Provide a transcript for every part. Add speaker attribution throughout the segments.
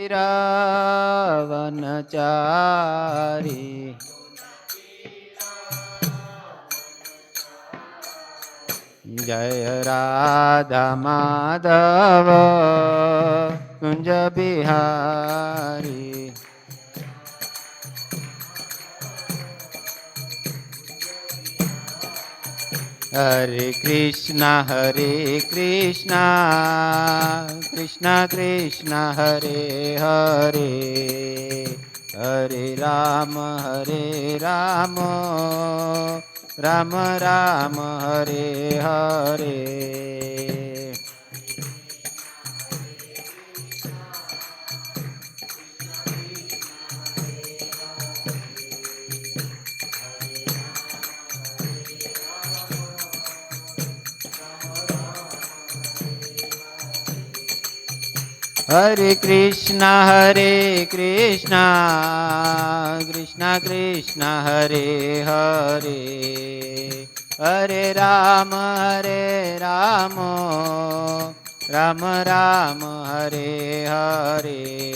Speaker 1: રાવનચારી જય રાધા માધવ કુંજ બિહારી હરે કૃષ્ણ કૃષ્ણ કૃષ્ણ હરે હરે હરે રામ રામ રામ હરે હરે હરે કૃષ્ણ કૃષ્ણ કૃષ્ણ હરે હરે હરે રામ રામ રામ હરે હરે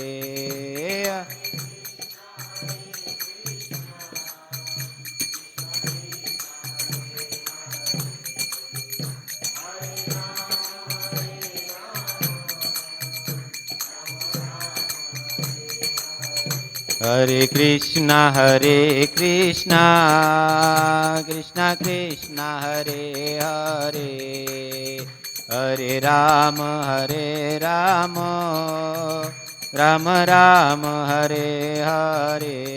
Speaker 1: હરે કૃષ્ણ કૃષ્ણ કૃષ્ણ હરે હરે હરે રામ રામ રામ હરે હરે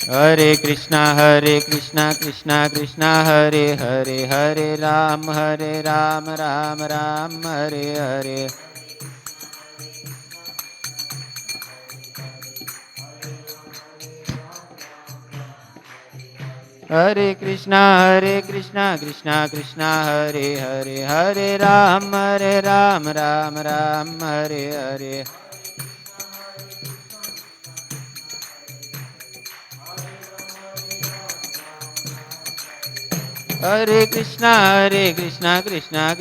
Speaker 1: હરે કૃષ્ણ કૃષ્ણ કૃષ્ણ હરે હરે હરે રામ રામ રામ હરે હરે હરે કૃષ્ણ કૃષ્ણ કૃષ્ણ હરે હરે હરે રામ રામ રામ હરે હરે હરે કૃષ્ણ કૃષ્ણ કૃષ્ણ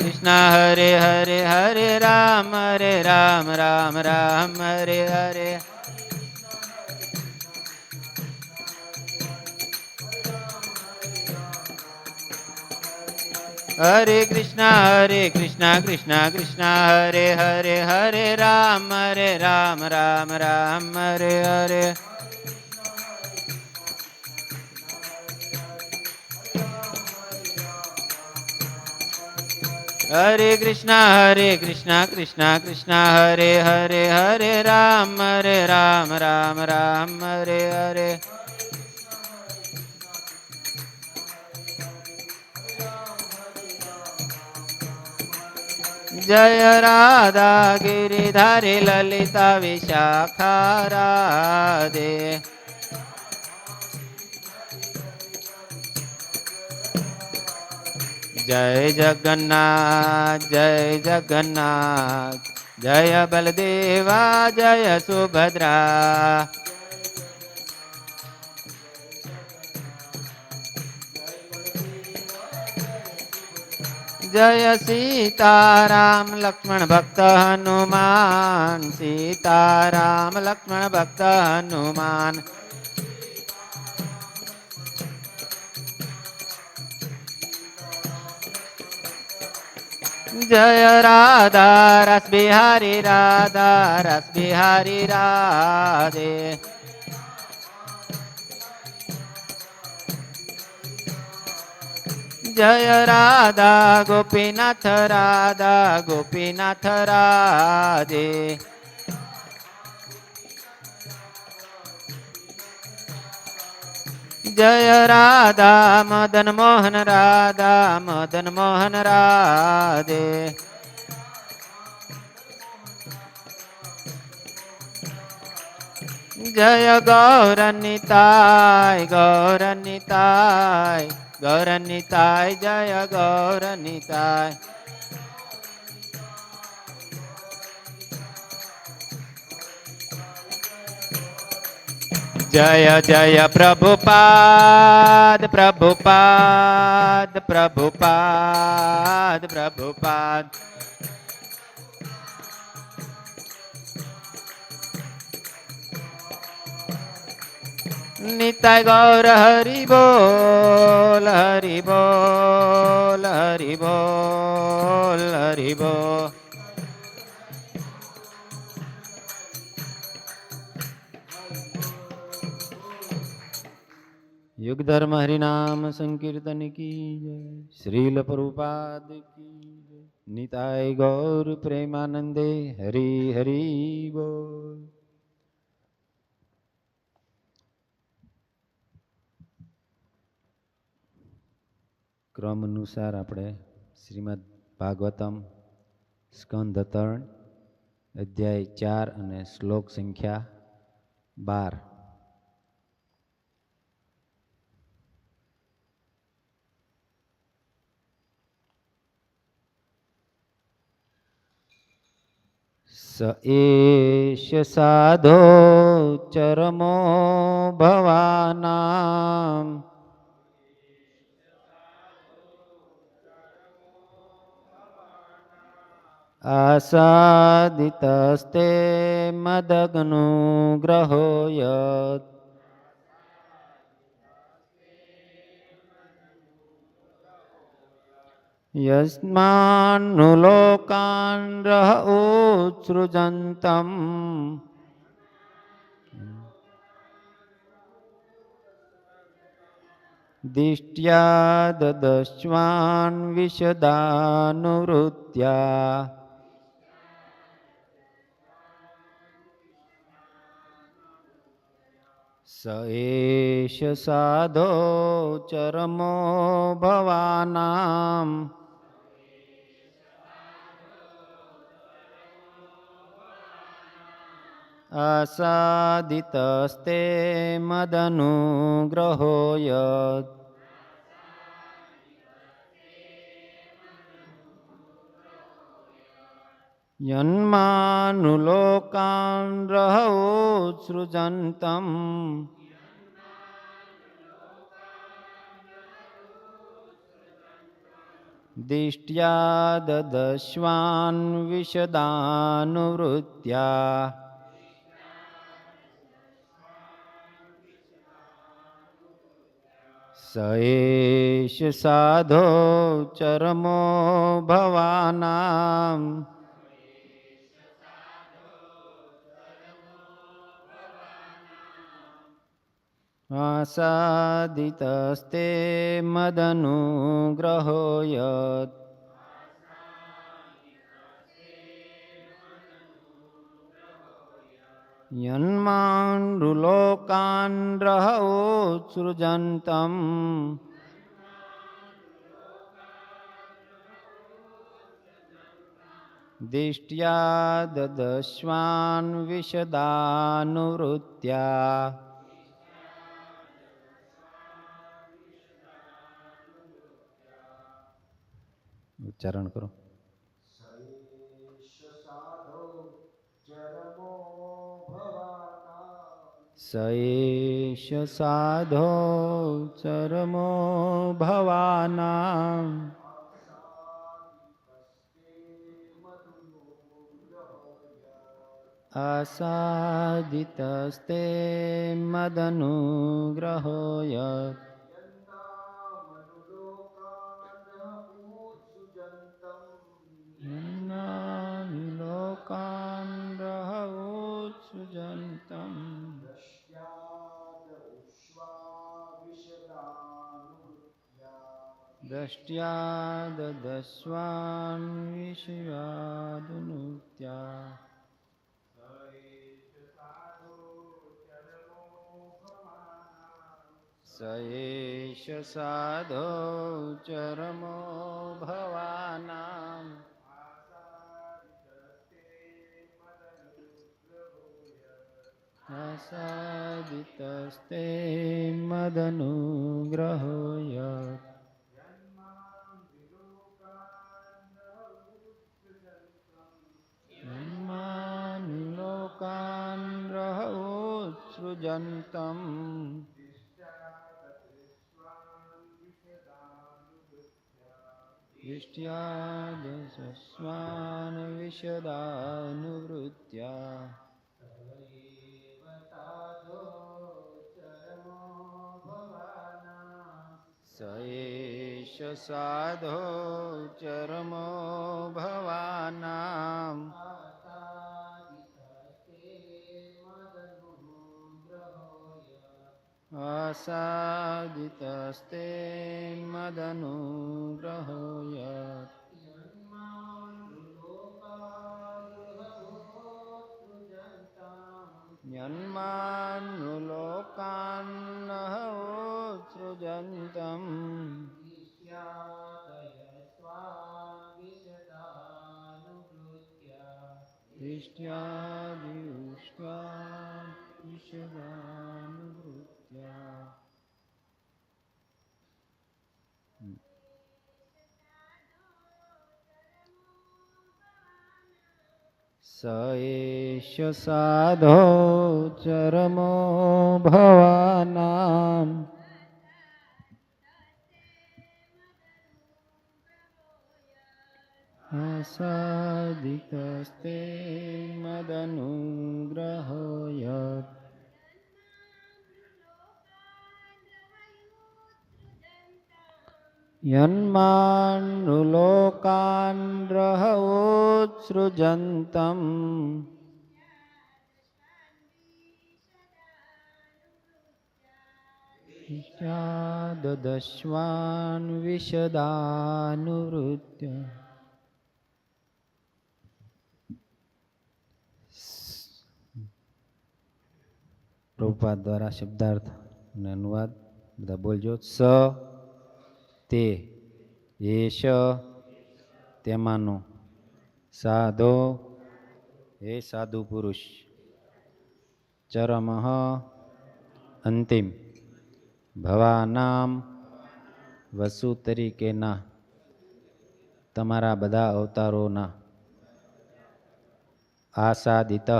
Speaker 1: હરે હરે હરે રામ રામ રામ હરે હરે હરે કૃષ્ણ કૃષ્ણ કૃષ્ણ હરે હરે હરે રામ રામ હરે હરે હરે કૃષ્ણ કૃષ્ણ કૃષ્ણ હરે હરે હરે રામ રામ હરે હરે જય રાધા ગિરિધારી લલિતા વિશાખા રાધે જય જગન્નાથ જય બલદેવા જય સુભદ્રા જય સીતારામ લક્ષ્મણ ભક્ત હનુમાન સીતારામ લક્ષ્મણ ભક્ત હનુમાન જય રાધા રસ બિહારી રાધે જય રાધા ગોપીનાથ રાધે જય રાધા મદન મોહન રાધે જય ગૌરનિતાય જય ગૌરનિતાય જય જય પ્રભુપાદ પ્રભુપાદ પ્રભુપાદ પ્રભુપાદ. નિતાય ગૌર હરિ બોલ હરિ બોલ હરિ બોલ હરિ બોલ. યુગ ધર્મ હરિનામ સંકીર્તન કી જય. શ્રીલ પ્રભુપાદ કી જય. નિતાય ગૌર પ્રેમાનંદે હરિ હરિ બોલ. ક્રમ અનુસાર આપણે શ્રીમદ ભાગવતમ સ્કંદ 3 અધ્યાય 4 અને શ્લોક સંખ્યા 12. સ એષ સાધો ચરમો ભવાનામ આસાદિતસ્તે મદગ્નુગ્રહો યત. યસ્માન્નુલોકાન રહ ઉત્સૃજન્તમ દિષ્ટ્યા દદશ્વાન વિશદાનુવૃત્યા. સ એષ સાધો ચરમો ભવાનામ આસાદિતસ્તે મદનુગ્રહો યત. યન્માનુલોકાન રહ ઉત્સૃજન્તમ દિષ્ટ્યા દદશ્વાન વિશદાનુવૃત્યા. સ એષ સાધો ચરમો ભવાનામ આસાદિતસ્તે મદનુગ્રહો યત. યન્માન્નુલોકાન રહ ઉત્સૃજન્તમ દિષ્ટ્યા દદશ્વાન વિશદાનુવૃત્યા. ઉચ્ચારણ કરો. સ એષ સાધો ચરમો ભવાનામ આસાદિતસ્તે મદનુગ્રહો યત. લોકાન રહ ઉત્સૃજન્તમ દ્રષ્ટ્યા દદશ્વાન વિષયાદનુત્યા. સ એષ સાધો ચરમો ભવાનામ આસાદિતસ્તે મદનુગ્રહો યત. યન્માન્નુલોકાન રહ ઉત્સૃજન્તમ સૃજંતમ દૃષ્ટ્યાદશસ્વાન વિશદાનુવૃત્યા સ એષ સાધો ચરમો ભવાનાં આસાદિતસ્તે મદનુગ્રહો યત યન્માન્નુલોકાન્નહોત્સૃજન્તમ દૃષ્ટ્યાદિયુષ્વાન વિશદાનુવૃત્યા સ એષ સાધો ચરમો ભવાનાં આસાદિતસ્તે મદનુગ્રહો યત યન્માન્નુલોકાન્રહોત્સૃજન્તમ દદશ્વાન વિશદાનુવૃત્ય પ્રભુપાદ દ્વારા શબ્દાર્થ અને અનુવાદ બધા બોલજો. સ તે એશ તેમાંનો સાધો હે સાધુ પુરુષ ચરમઃ અંતિમ ભવાનામ વસુ તરીકેના તમારા બધા અવતારોના આસાદિતઃ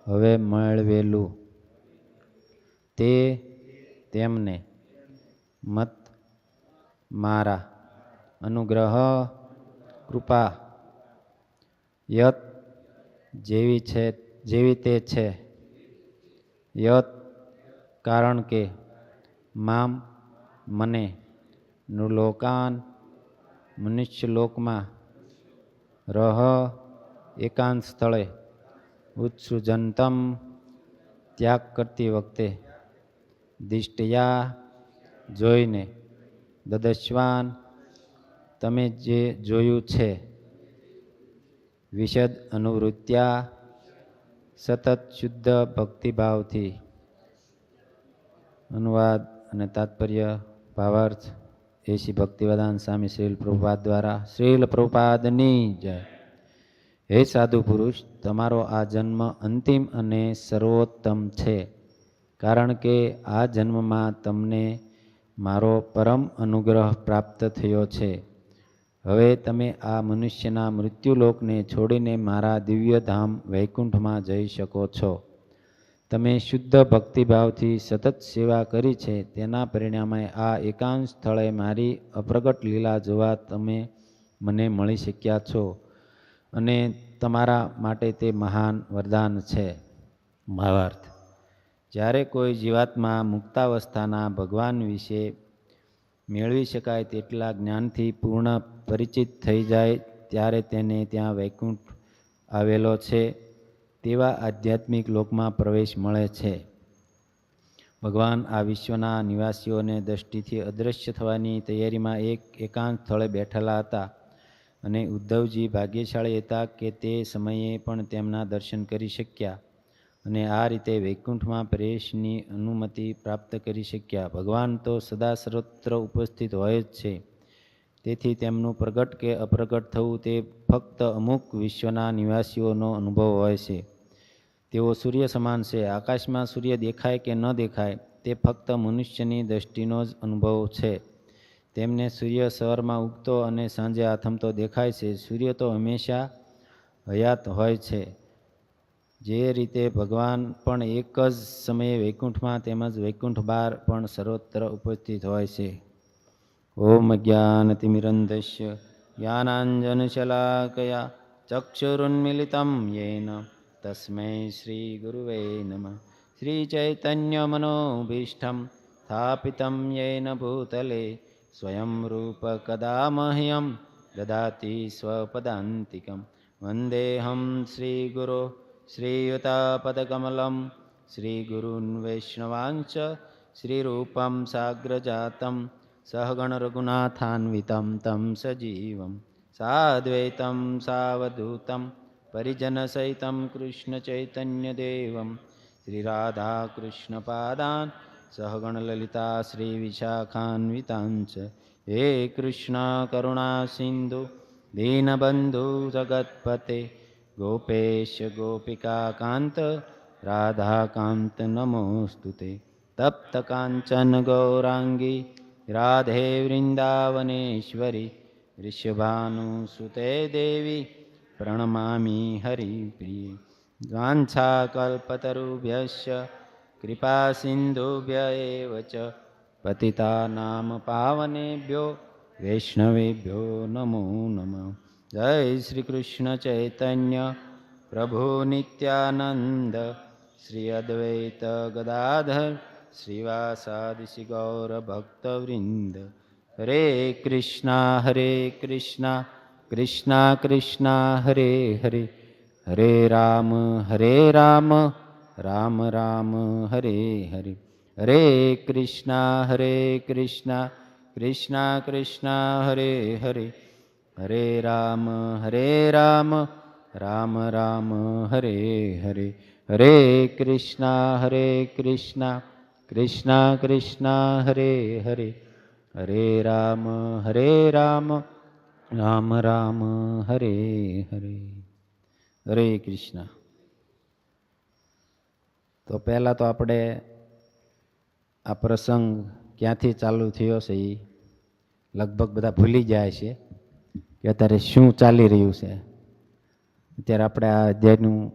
Speaker 1: હવે મેળવેલું તે તેમને મત મારા અનુગ્રહ કૃપા યત જેવી તે છે યત કારણ કે મામ મને નૃલોકાન મનુષ્યલોકમાં રહ એકાંત સ્થળે ઉત્સૃજંતમ ત્યાગ કરતી વખતે દિષ્ટયા જોઈને દદશ્વાન તમે જે જોયું છે વિશદ અનુવૃત્યા સતત શુદ્ધ ભક્તિભાવથી. અનુવાદ અને તાત્પર્ય ભાવાર્થ એસી ભક્તિવેદાંત સ્વામી શ્રીલ પ્રભુપાદ દ્વારા. શ્રીલ પ્રભુપાદની જય. હે સાધુ પુરુષ, તમારો આ જન્મ અંતિમ અને સર્વોત્તમ છે, કારણ કે આ જન્મમાં તમને મારો પરમ અનુગ્રહ પ્રાપ્ત થયો છે. હવે તમે આ મનુષ્યના મૃત્યુલોકને છોડીને મારા દિવ્યધામ વૈકુંઠમાં જઈ શકો છો. તમે શુદ્ધ ભક્તિભાવથી સતત સેવા કરી છે, તેના પરિણામે આ એકાંત સ્થળે મારી અપ્રગટ લીલા જોવા તમે મને મળી શક્યા છો, અને તમારા માટે તે મહાન વરદાન છે. ભાવાર્થ. જ્યારે કોઈ જીવાત્મા મુક્તાવસ્થાના ભગવાન વિશે મેળવી શકાય તેટલા જ્ઞાનથી પૂર્ણ પરિચિત થઈ જાય ત્યારે તેને ત્યાં વૈકુંઠ આવેલો છે તેવા આધ્યાત્મિક લોકમાં પ્રવેશ મળે છે. ભગવાન આ વિશ્વના નિવાસીઓને દ્રષ્ટિથી અદૃશ્ય થવાની તૈયારીમાં એક એકાંત સ્થળે બેઠેલા હતા, અને ઉદ્ધવજી ભાગ્યશાળી હતા કે તે સમયે પણ તેમના દર્શન કરી શક્યા અને આ રીતે વૈકુંઠમાં પ્રવેશની અનુમતિ પ્રાપ્ત કરી શક્યા. ભગવાન તો સદા સર્વત્ર ઉપસ્થિત હોય જ છે, તેથી તેમનું પ્રગટ કે અપ્રગટ થવું તે ફક્ત અમુક વિશ્વના નિવાસીઓનો અનુભવ હોય છે. તેઓ સૂર્ય સમાન છે. આકાશમાં સૂર્ય દેખાય કે ન દેખાય તે ફક્ત મનુષ્યની દ્રષ્ટિનો જ અનુભવ છે. તેમને સૂર્ય સવારમાં ઉગતો અને સાંજે આથમતો દેખાય છે. સૂર્ય તો હંમેશા હયાત હોય છે. જે રીતે ભગવાન પણ એક જ સમયે વૈકુંઠમાં તેમજ વૈકુંઠ બહાર પણ સર્વત્ર ઉપસ્થિત હોય છે. ઓમ જ્ઞાનતિમિરંધસ્ય જ્ઞાનાંજનશલાકયા ચક્ષુરુન્મિલિतं યેન તસ્મૈ શ્રી ગુરુવે નમઃ. શ્રીચૈતન્યમનોભીષ્ટં સ્થાપિतं યેન ભૂતલે સ્વયં રૂપ કદા મह्यं દદાતિ સ્વપદાન્તિકં. વંદેહં શ્રીગુરો શ્રીયુતાપદકમलं શ્રીગુરૂन् વૈષ્ણવાંશ્ચ શ્રીરૂપં સાગ્રજાतं સહગણ રઘુનાથાન્વિतं तं સજીવં સાદ્વૈतं સાવધૂतं પરિજનસહિतं કૃષ્ણચૈતન્યદેવં શ્રીરાધાકૃષ્ણપાદાन् સહગણ લલિતા શ્રીવિશાખાન્વિતાંચ. હે કૃષ્ણ કરુણા સિંધુ દીનબંધુ જગત્પતે ગોપેશ ગોપિકાકાંત રાધાકાંત નમોસ્તુતે. તપ્ત કાંચન ગૌરાંગી રાધે વૃંદાવનેશ્વરી ऋषभानुसुते देवी प्रणमामि हरिप्रिये. वाञ्छाकल्पतरुभ्यश्च कृपासिन्धुभ्य एव च पतितानां पावनेभ्यो वैष्णवेभ्यो नमो नमः. जय श्री कृष्ण चैतन्य प्रभु नित्यानंद श्री अद्वैत गदाधर श्रीवासादि श्री गौर भक्तवृंद. हरे कृष्णा कृष्णा कृष्णा हरे हरे हरे राम राम राम हरे हरे. हरे कृष्णा कृष्णा कृष्णा हरे हरे हरे राम राम राम हरे हरे. हरे कृष्णा कृष्णा कृष्णा हरे हरे हरे राम राम राम हरे हरे. हरे कृष्ण. તો પહેલાં તો આપણે આ પ્રસંગ ક્યાંથી ચાલુ થયો છે એ લગભગ બધા ભૂલી જાય છે કે અત્યારે શું ચાલી રહ્યું છે. અત્યારે આપણે આ અધ્યાયનું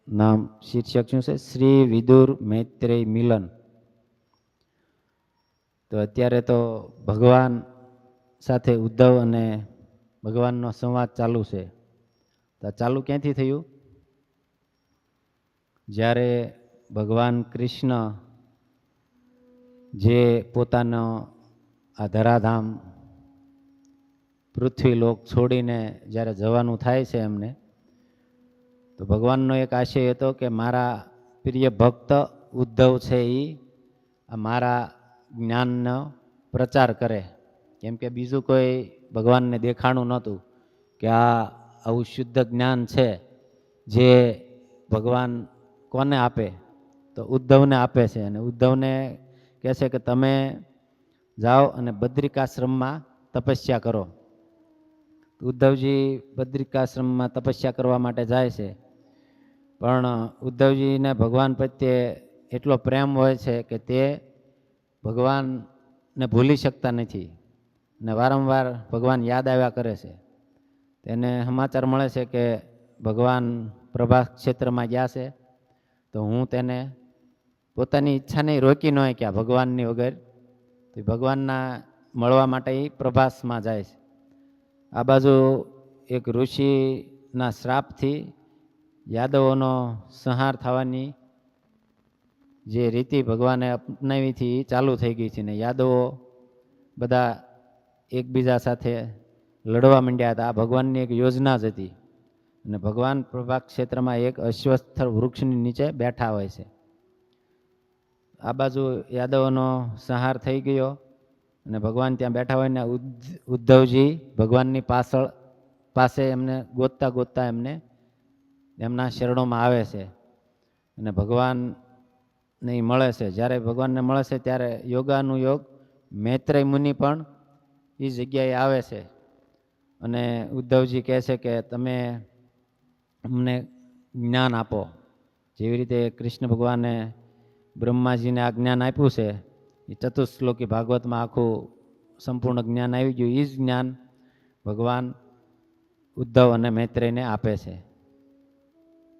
Speaker 1: નામ શીર્ષક શું છે? શ્રી વિદુર મૈત્રેય મિલન. તો અત્યારે તો ભગવાન સાથે ઉદ્ધવ અને ભગવાનનો સંવાદ ચાલુ છે. તો ચાલુ ક્યાંથી થયું? જ્યારે ભગવાન કૃષ્ણ જે પોતાનો આ ધરાધામ પૃથ્વીલોક છોડીને જ્યારે જવાનું થાય છે એમને, તો ભગવાનનો એક આશય હતો કે મારા પ્રિય ભક્ત ઉદ્ધવ છે એ મારા જ્ઞાનનો પ્રચાર કરે. કેમ કે બીજું કોઈ ભગવાનને દેખાણું નહોતું કે આ આવું શુદ્ધ જ્ઞાન છે જે ભગવાન કોને આપે? તો ઉદ્ધવને આપે છે. અને ઉદ્ધવને કહે છે કે તમે જાઓ અને બદ્રિકાશ્રમમાં તપસ્યા કરો. ઉદ્ધવજી બદ્રિકાશ્રમમાં તપસ્યા કરવા માટે જાય છે. પણ ઉદ્ધવજીને ભગવાન પ્રત્યે એટલો પ્રેમ હોય છે કે તે ભગવાનને ભૂલી શકતા નથી અને વારંવાર ભગવાન યાદ આવ્યા કરે છે. તેને સમાચાર મળે છે કે ભગવાન પ્રભાસ ક્ષેત્રમાં ગયા છે. તો હું તેને પોતાની ઈચ્છાને રોકી ન કે આ ભગવાનની વગર તો ભગવાનના મળવા માટે એ પ્રભાસમાં જાય છે. આ બાજુ એક ઋષિના શ્રાપથી યાદવોનો સંહાર થવાની જે રીતિ ભગવાને અપનાવી હતી એ ચાલુ થઈ ગઈ છે ને યાદવો બધા એકબીજા સાથે લડવા માંડ્યા હતા. આ ભગવાનની એક યોજના જ હતી. અને ભગવાન પ્રભાસ ક્ષેત્રમાં એક અશ્વત્થ વૃક્ષની નીચે બેઠા હોય છે. આ બાજુ યાદવોનો સંહાર થઈ ગયો અને ભગવાન ત્યાં બેઠા હોય ને ઉદ્ધવજી ભગવાનની પાસે એમને ગોતતા એમને એમના શરણોમાં આવે છે અને ભગવાનને મળે છે. જ્યારે ભગવાનને મળે છે ત્યારે યોગાનુયોગ મૈત્રેય મુનિ પણ એ જગ્યાએ આવે છે અને ઉદ્ધવજી કહે છે કે તમે અમને જ્ઞાન આપો. જેવી રીતે કૃષ્ણ ભગવાને બ્રહ્માજીને આ જ્ઞાન આપ્યું છે એ ચતુશ્લોકી ભાગવતમાં આખું સંપૂર્ણ જ્ઞાન આવી ગયું. એ જ જ્ઞાન ભગવાન ઉદ્ધવ અને મૈત્રેયને આપે છે.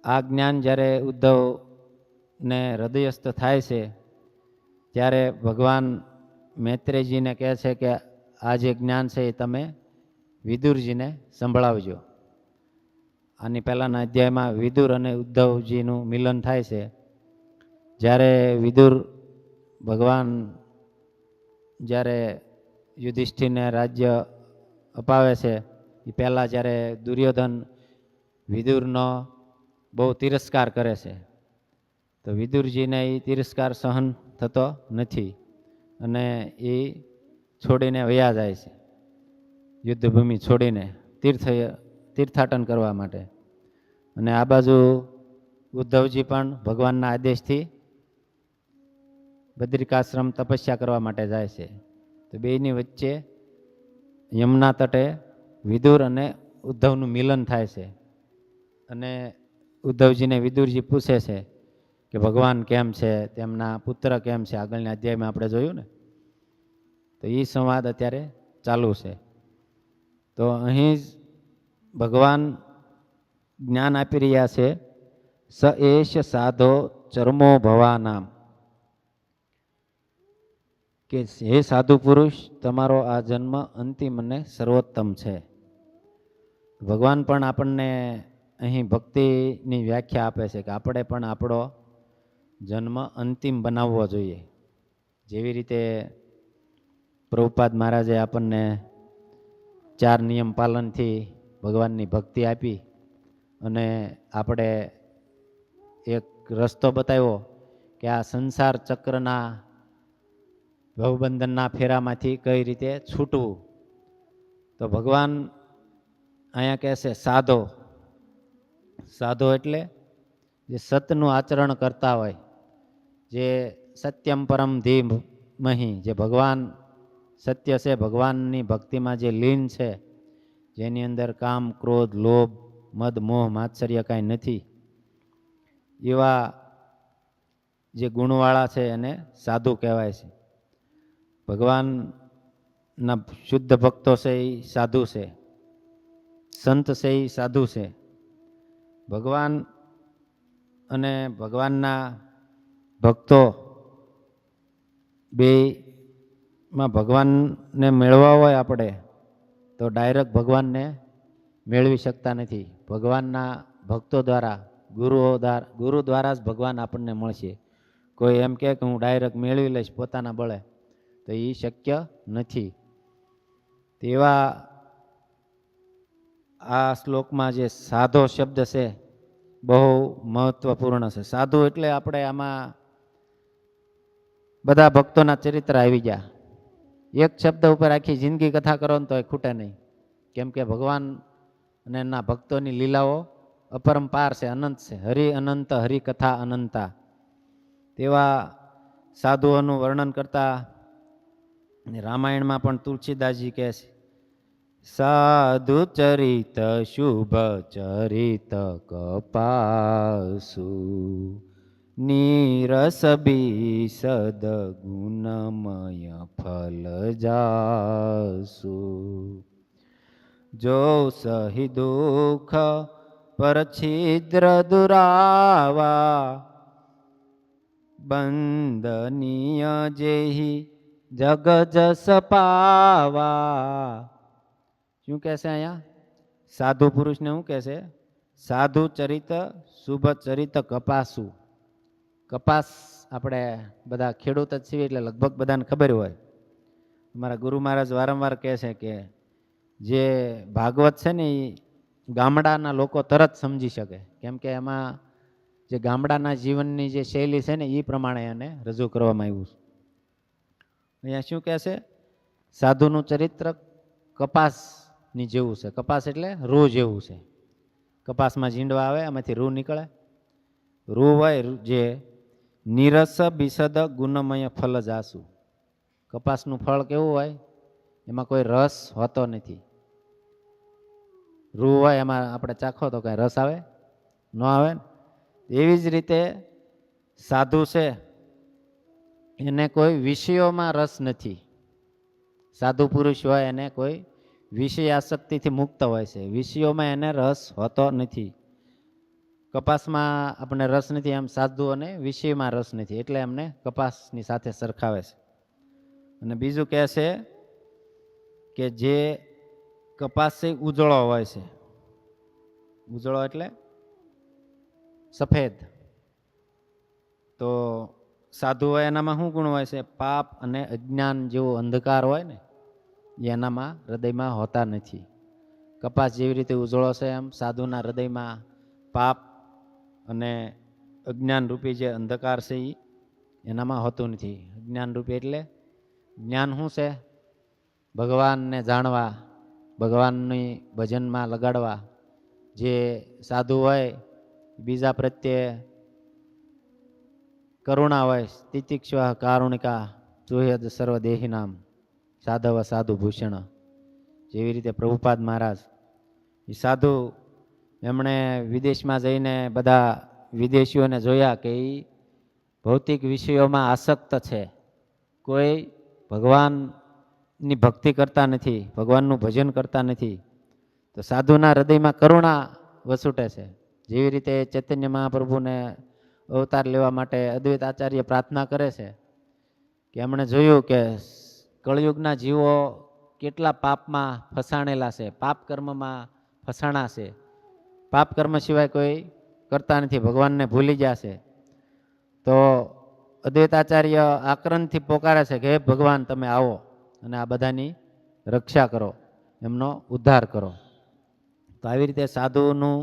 Speaker 1: આ જ્ઞાન જ્યારે ઉદ્ધવને હૃદયસ્થ થાય છે ત્યારે ભગવાન મૈત્રેયજીને કહે છે કે આ જે જ્ઞાન છે એ તમે વિદુરજીને સંભળાવજો. આની પહેલાંના અધ્યાયમાં વિદુર અને ઉદ્ધવજીનું મિલન થાય છે. જ્યારે વિદુર ભગવાન જ્યારે યુધિષ્ઠિરને રાજ્ય અપાવે છે એ પહેલાં જ્યારે દુર્યોધન વિદુરનો બહુ તિરસ્કાર કરે છે તો વિદુરજીને એ તિરસ્કાર સહન થતો નથી અને એ છોડીને વયા જાય છે યુદ્ધભૂમિ છોડીને તીર્થાટન કરવા માટે. અને આ બાજુ ઉદ્ધવજી પણ ભગવાનના આદેશથી બદ્રિકાશ્રમ તપસ્યા કરવા માટે જાય છે. તો બેયની વચ્ચે યમુના તટે વિદુર અને ઉદ્ધવનું મિલન થાય છે. અને ઉદ્ધવજીને વિદુરજી પૂછે છે કે ભગવાન કેમ છે, તેમના પુત્ર કેમ છે. આગળના અધ્યાયમાં આપણે જોયું ને, તો એ સંવાદ અત્યારે ચાલુ છે. તો અહીં જ ભગવાન જ્ઞાન આપી રહ્યા છે. સ એશ સાધો ચરમો ભવાનામ, કે હે સાધુ પુરુષ, તમારો આ જન્મ અંતિમ અને સર્વોત્તમ છે. ભગવાન પણ આપણને અહીં ભક્તિની વ્યાખ્યા આપે છે કે આપણે પણ આપણો જન્મ અંતિમ બનાવવો જોઈએ. જેવી રીતે પ્રભુપાદ મહારાજે આપણને 4 નિયમ પાલનથી ભગવાનની ભક્તિ આપી અને આપણે એક રસ્તો બતાવ્યો કે આ સંસાર ચક્રના ભવબંધનના ફેરામાંથી કઈ રીતે છૂટવું. તો ભગવાન અહીંયા કહે છે સાધો. સાધો એટલે જે સતનું આચરણ કરતા હોય, જે સત્યમ પરમ ધીમહિ, જે ભગવાન સત્ય છે, ભગવાનની ભક્તિમાં જે લીન છે, જેની અંદર કામ, ક્રોધ, લોભ, મદ, મોહ, માત્સર્ય કાંઈ નથી, એવા જે ગુણવાળા છે એને સાધુ કહેવાય છે. ભગવાનના શુદ્ધ ભક્તો છે એ સાધુ છે, સંત છે એ સાધુ છે. ભગવાન અને ભગવાનના ભક્તો બેમાં ભગવાનને મેળવવા હોય આપણે તો ડાયરેક્ટ ભગવાનને મેળવી શકતા નથી. ભગવાનના ભક્તો દ્વારા, ગુરુ દ્વારા જ ભગવાન આપણને મળશે. કોઈ એમ કહે કે હું ડાયરેક્ટ મેળવી લઈશ પોતાના બળે, તો એ શક્ય નથી. તેવા આ શ્લોકમાં જે સાધો શબ્દ છે બહુ મહત્વપૂર્ણ છે. સાધુ એટલે આપણે આમાં બધા ભક્તોના ચરિત્ર આવી ગયા. એક શબ્દ ઉપર આખી જિંદગી કથા કરો ને તો એ ખૂટે નહીં, કેમ કે ભગવાન અને એના ભક્તોની લીલાઓ અપરંપાર છે, અનંત છે. હરિ અનંત, હરિ કથા અનંતા. તેવા સાધુઓનું વર્ણન કરતા રામાયણમાં પણ તુલસીદાસજી કહે છે, સાધુ ચરિત શુભ ચરિત કપાસુ, નીરસ બીસદ ગુણમય ફલ જાસુ, જો સહી દુઃખ પર છિદ્ર દુરાવા, બંદનીય જેહી જગ જસ પાવા. શું કહે છે અહીંયા? સાધુ પુરુષને શું કહે છે? સાધુ ચરિત શુભ ચરિત કપાસુ. કપાસ આપણે બધા ખેડૂત જ છીએ એટલે લગભગ બધાને ખબર હોય. અમારા ગુરુ મહારાજ વારંવાર કહે છે કે જે ભાગવત છે ને એ ગામડાના લોકો તરત સમજી શકે, કેમ કે એમાં જે ગામડાના જીવનની જે શૈલી છે ને એ પ્રમાણે એને રજૂ કરવામાં આવ્યું છે. અહીંયા શું કહે છે? સાધુનું ચરિત્ર કપાસની જેવું છે. કપાસ એટલે રૂ જેવું છે. કપાસમાં ઝીંડવા આવે, એમાંથી રૂ નીકળે. રૂ હોય જે નીરસ બિસદ ગુણમય ફલ જાસુ. કપાસનું ફળ કેવું હોય? એમાં કોઈ રસ હોતો નથી. રૂ હોય એમાં આપણે ચાખો તો કાંઈ રસ આવે? ન આવે. એવી જ રીતે સાધુ છે એને કોઈ વિષયોમાં રસ નથી. સાધુ પુરુષ હોય એને કોઈ વિષય આસક્તિથી મુક્ત હોય છે, વિષયોમાં એને રસ હોતો નથી. કપાસમાં આપણને રસ નથી, એમ સાધુઓને વિષયમાં રસ નથી, એટલે એમને કપાસની સાથે સરખાવે છે. અને બીજું કહે છે કે જે કપાસ છે ઉજળો હોય છે. ઉજળો એટલે સફેદ. તો સાધુ હોય એનામાં શું ગુણ હોય છે? પાપ અને અજ્ઞાન જેવો અંધકાર હોય ને એ એનામાં હૃદયમાં હોતા નથી. કપાસ જેવી રીતે ઉજળો છે એમ સાધુના હૃદયમાં પાપ અને અજ્ઞાન રૂપી જે અંધકાર છે એ એનામાં હોતું નથી. અજ્ઞાન રૂપી એટલે જ્ઞાન શું છે? ભગવાનને જાણવા, ભગવાનની ભજનમાં લગાડવા. જે સાધુ હોય બીજા પ્રત્યે કરુણા હોય, તિતિક્ષવા કારુણિકા સુહૃદ સર્વદેહી નામ સાધવ સાધુ ભૂષણ. જેવી રીતે પ્રભુપાદ મહારાજ એ સાધુ, એમણે વિદેશમાં જઈને બધા વિદેશીઓને જોયા કે એ ભૌતિક વિષયોમાં આસક્ત છે, કોઈ ભગવાનની ભક્તિ કરતા નથી, ભગવાનનું ભજન કરતા નથી. તો સાધુના હૃદયમાં કરુણા વસૂટે છે. જેવી રીતે ચૈતન્ય મહાપ્રભુને અવતાર લેવા માટે અદ્વૈત આચાર્ય પ્રાર્થના કરે છે કે એમણે જોયું કે કળયુગના જીવો કેટલા પાપમાં ફસાણેલા છે, પાપ કર્મમાં ફસાણા છે, પાપ કર્મ સિવાય કોઈ કરતા નથી, ભગવાનને ભૂલી ગયા છે. તો અદ્વૈત આચાર્ય આક્રંદથી પોકારે છે કે હે ભગવાન તમે આવો અને આ બધાની રક્ષા કરો, એમનો ઉદ્ધાર કરો. તો આવી રીતે સાધુનું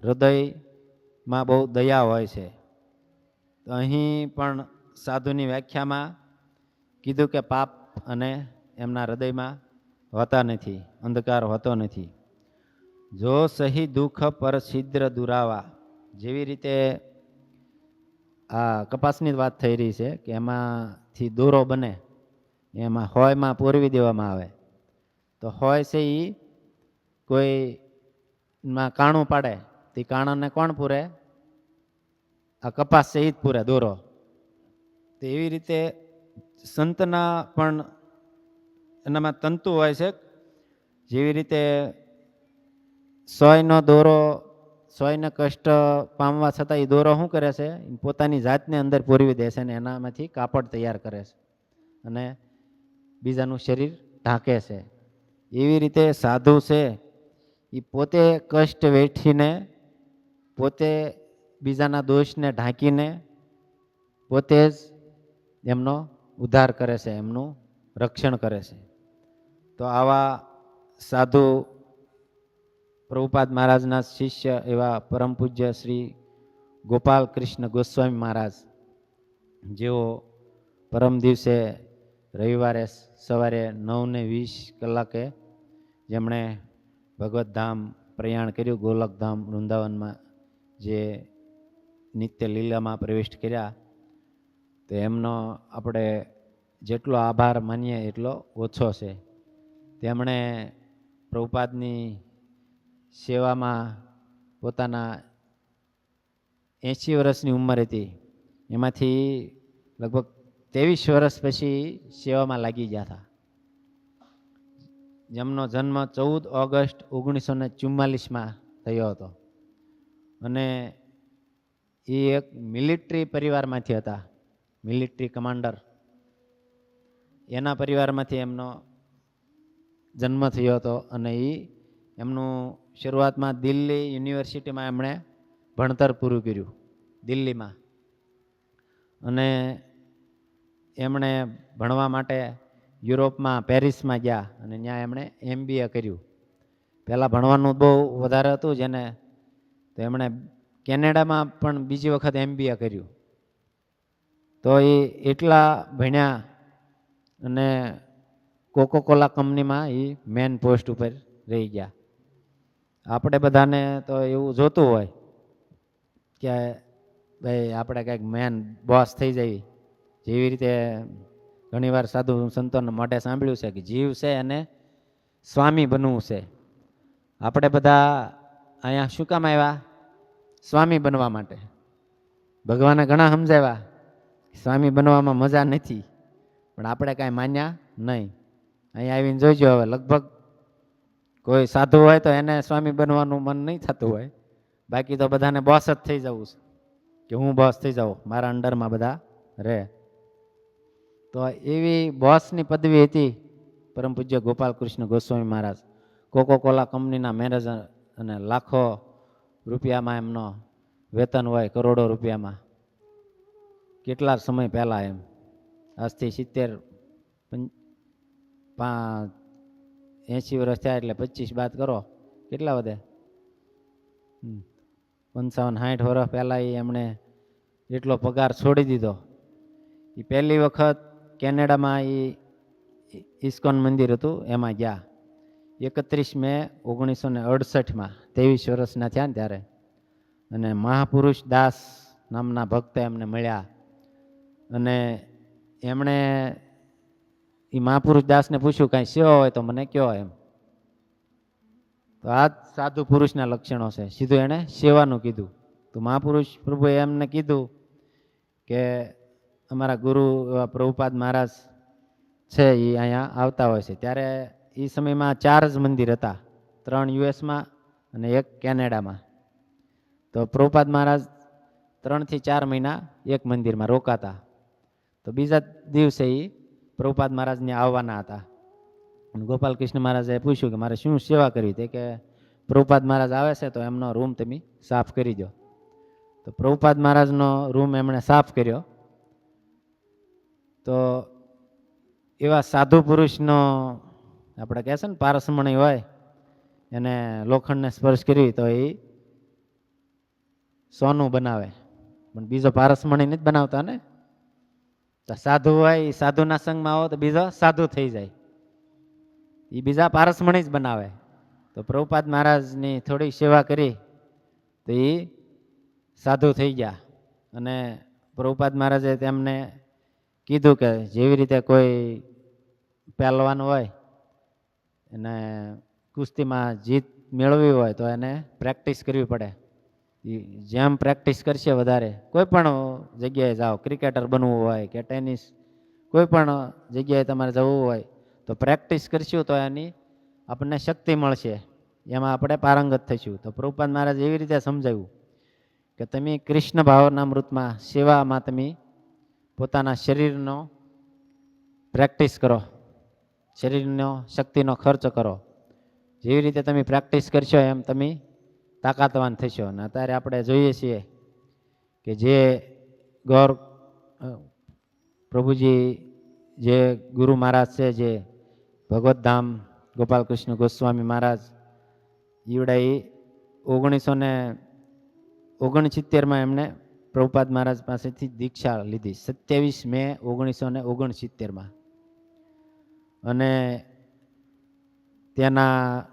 Speaker 1: હૃદયમાં બહુ દયા હોય છે. તો અહીં પણ સાધુની વ્યાખ્યામાં કીધું કે પાપ અને એમના હૃદયમાં હોતા નથી, અંધકાર હોતો નથી. જો સહી દુઃખ પર છિદ્ર દુરાવા. જેવી રીતે આ કપાસની વાત થઈ રહી છે કે એમાંથી દોરો બને, એમાં હોયમાં પોરવી દેવામાં આવે. તો હોય છે એ કોઈમાં કાણું પાડે, તે કાણાને કોણ પૂરે? આ કપાસ છે એ જ પૂરે દોરો. તો એવી રીતે સંતના પણ એનામાં તંતુ હોય છે. જેવી રીતે સોયનો દોરો, સોયને કષ્ટ પામવા છતાં એ દોરો શું કરે છે? પોતાની જાતને અંદર પૂરવી દે છે અને એનામાંથી કાપડ તૈયાર કરે છે અને બીજાનું શરીર ઢાંકે છે. એવી રીતે સાધુ છે એ પોતે કષ્ટ વેઠીને, પોતે બીજાના દોષને ઢાંકીને પોતે જ એમનો ઉદ્ધાર કરે છે, એમનું રક્ષણ કરે છે. તો આવા સાધુ પ્રભુપાદ મહારાજના શિષ્ય એવા પરમ પૂજ્ય શ્રી ગોપાલ કૃષ્ણ ગોસ્વામી મહારાજ, જેઓ પરમ દિવસે રવિવારે સવારે 9:20 કલાકે જેમણે ભગવત ધામ પ્રયાણ કર્યું, ગોલકધામ વૃંદાવનમાં જે નિત્ય લીલામાં પ્રવેશ કર્યા, તો એમનો આપણે જેટલો આભાર માનીએ એટલો ઓછો છે. તેમણે પ્રભુપાદની સેવામાં પોતાના 80 વર્ષની ઉંમર હતી, એમાંથી લગભગ 23 વર્ષ પછી સેવામાં લાગી ગયા હતા. જેમનો જન્મ 14 ઓગસ્ટ 1944માં થયો હતો અને એ એક મિલિટરી પરિવારમાંથી હતા, મિલિટરી કમાન્ડર. એના પરિવારમાંથી એમનો જન્મ થયો હતો અને એ એમનું શરૂઆતમાં દિલ્હી યુનિવર્સિટીમાં એમણે ભણતર પૂરું કર્યું દિલ્હીમાં. અને એમણે ભણવા માટે યુરોપમાં પેરિસમાં ગયા અને ત્યાં એમણે MBA કર્યું. પહેલાં ભણવાનું બહુ વધારે હતું જેને, તો એમણે કેનેડામાં પણ બીજી વખત MBA કર્યું. તો એ એટલા ભણ્યા અને કોકોકોલા કંપનીમાં એ મેન પોસ્ટ ઉપર રહી ગયા. આપણે બધાને તો એવું જોતું હોય કે ભાઈ આપણે કંઈક મેન બોસ થઈ જઈએ. જેવી રીતે ઘણીવાર સાધુ સંતોના મોઢે સાંભળ્યું છે કે જીવ છે અને સ્વામી બનવું છે. આપણે બધા અહીંયા શું કામ આવ્યા? સ્વામી બનવા માટે. ભગવાને ઘણા સમજાવ્યા સ્વામી બનવામાં મજા નથી, પણ આપણે કાંઈ માન્યા નહીં. અહીંયા આવીને જોઈજો, હવે લગભગ કોઈ સાધુ હોય તો એને સ્વામી બનવાનું મન નહીં થતું હોય, બાકી તો બધાને બોસ જ થઈ જવું છે કે હું બોસ થઈ જાઉં, મારા અંડરમાં બધા રહે. તો એવી બોસની પદવી હતી પરમ પૂજ્ય ગોપાલ કૃષ્ણ ગોસ્વામી મહારાજ, કોકો કોલા કંપનીના મેનેજર, અને લાખો રૂપિયામાં એમનો વેતન હોય, કરોડો રૂપિયામાં. કેટલા સમય પહેલા, એમ આજથી 80 વર્ષ થયા એટલે 25 બાદ કરો, કેટલા વધે? 55-60 વર્ષ પહેલા એમણે એટલો પગાર છોડી દીધો. એ પહેલી વખત કેનેડામાં ઇસ્કોન મંદિર હતું એમાં ગયા 31 મે 1968માં, 23 વર્ષના થયા ને ત્યારે. અને મહાપુરુષ દાસ નામના ભક્ત એમને મળ્યા, અને એમણે એ મહાપુરુષ દાસને પૂછ્યું કાંઈ સેવા હોય તો મને કયો એમ. તો આ સાધુ પુરુષના લક્ષણો છે. સીધું એણે સેવાનું કીધું. તો મહાપુરુષ પ્રભુએ એમને કીધું કે અમારા ગુરુ એવા પ્રભુપાદ મહારાજ છે, એ અહીંયા આવતા હોય છે. ત્યારે એ સમયમાં 4 જ મંદિર હતા, 3 યુએસમાં અને 1 કેનેડામાં. તો પ્રભુપાદ મહારાજ 3 થી 4 મહિના એક મંદિરમાં રોકાતા. તો બીજા દિવસે એ પ્રભુપાદ મહારાજને આવવાના હતા. ગોપાલ કૃષ્ણ મહારાજે પૂછ્યું કે મારે શું સેવા કરવી? તે કે પ્રભુપાદ મહારાજ આવે છે તો એમનો રૂમ તમે સાફ કરી દો. તો પ્રભુપાદ મહારાજનો રૂમ એમણે સાફ કર્યો. તો એવા સાધુ પુરુષનો આપણે કહે છે ને પારસમણી હોય, એને લોખંડને સ્પર્શ કરી તો એ સોનું બનાવે, પણ બીજો પારસમણી નથી બનાવતા ને. તો સાધુ હોય એ સાધુના સંગમાં આવો તો બીજો સાધુ થઈ જાય, એ બીજા પારસમણી જ બનાવે. તો પ્રભુપાદ મહારાજની થોડી સેવા કરી તો એ સાધુ થઈ ગયા. અને પ્રભુપાદ મહારાજે તેમને કીધું કે જેવી રીતે કોઈ પહેલવાન હોય એને કુસ્તીમાં જીત મેળવવી હોય તો એને પ્રેક્ટિસ કરવી પડે. જેમ પ્રેક્ટિસ કરશે વધારે, કોઈ પણ જગ્યાએ જાઓ, ક્રિકેટર બનવું હોય કે ટેનિસ, કોઈ પણ જગ્યાએ તમારે જવું હોય તો પ્રેક્ટિસ કરશું તો એની આપણને શક્તિ મળશે, એમાં આપણે પારંગત થઈશું. તો પ્રભુપાદ મહારાજ એવી રીતે સમજાવ્યું કે તમે કૃષ્ણ ભાવના અમૃતમાં સેવામાં તમે પોતાના શરીરનો પ્રેક્ટિસ કરો, શરીરનો શક્તિનો ખર્ચ કરો. જેવી રીતે તમે પ્રેક્ટિસ કરશો એમ તમે તાકાતવાન થશો. અને અત્યારે આપણે જોઈએ છીએ કે જે પ્રભુજી જે ગુરુ મહારાજ છે, જે ભગવત ધામ ગોપાલ કૃષ્ણ ગોસ્વામી મહારાજ, ઈવડા 1969માં એમને પ્રભુપાદ મહારાજ પાસેથી દીક્ષા લીધી, 27 મે 1969માં. અને તેના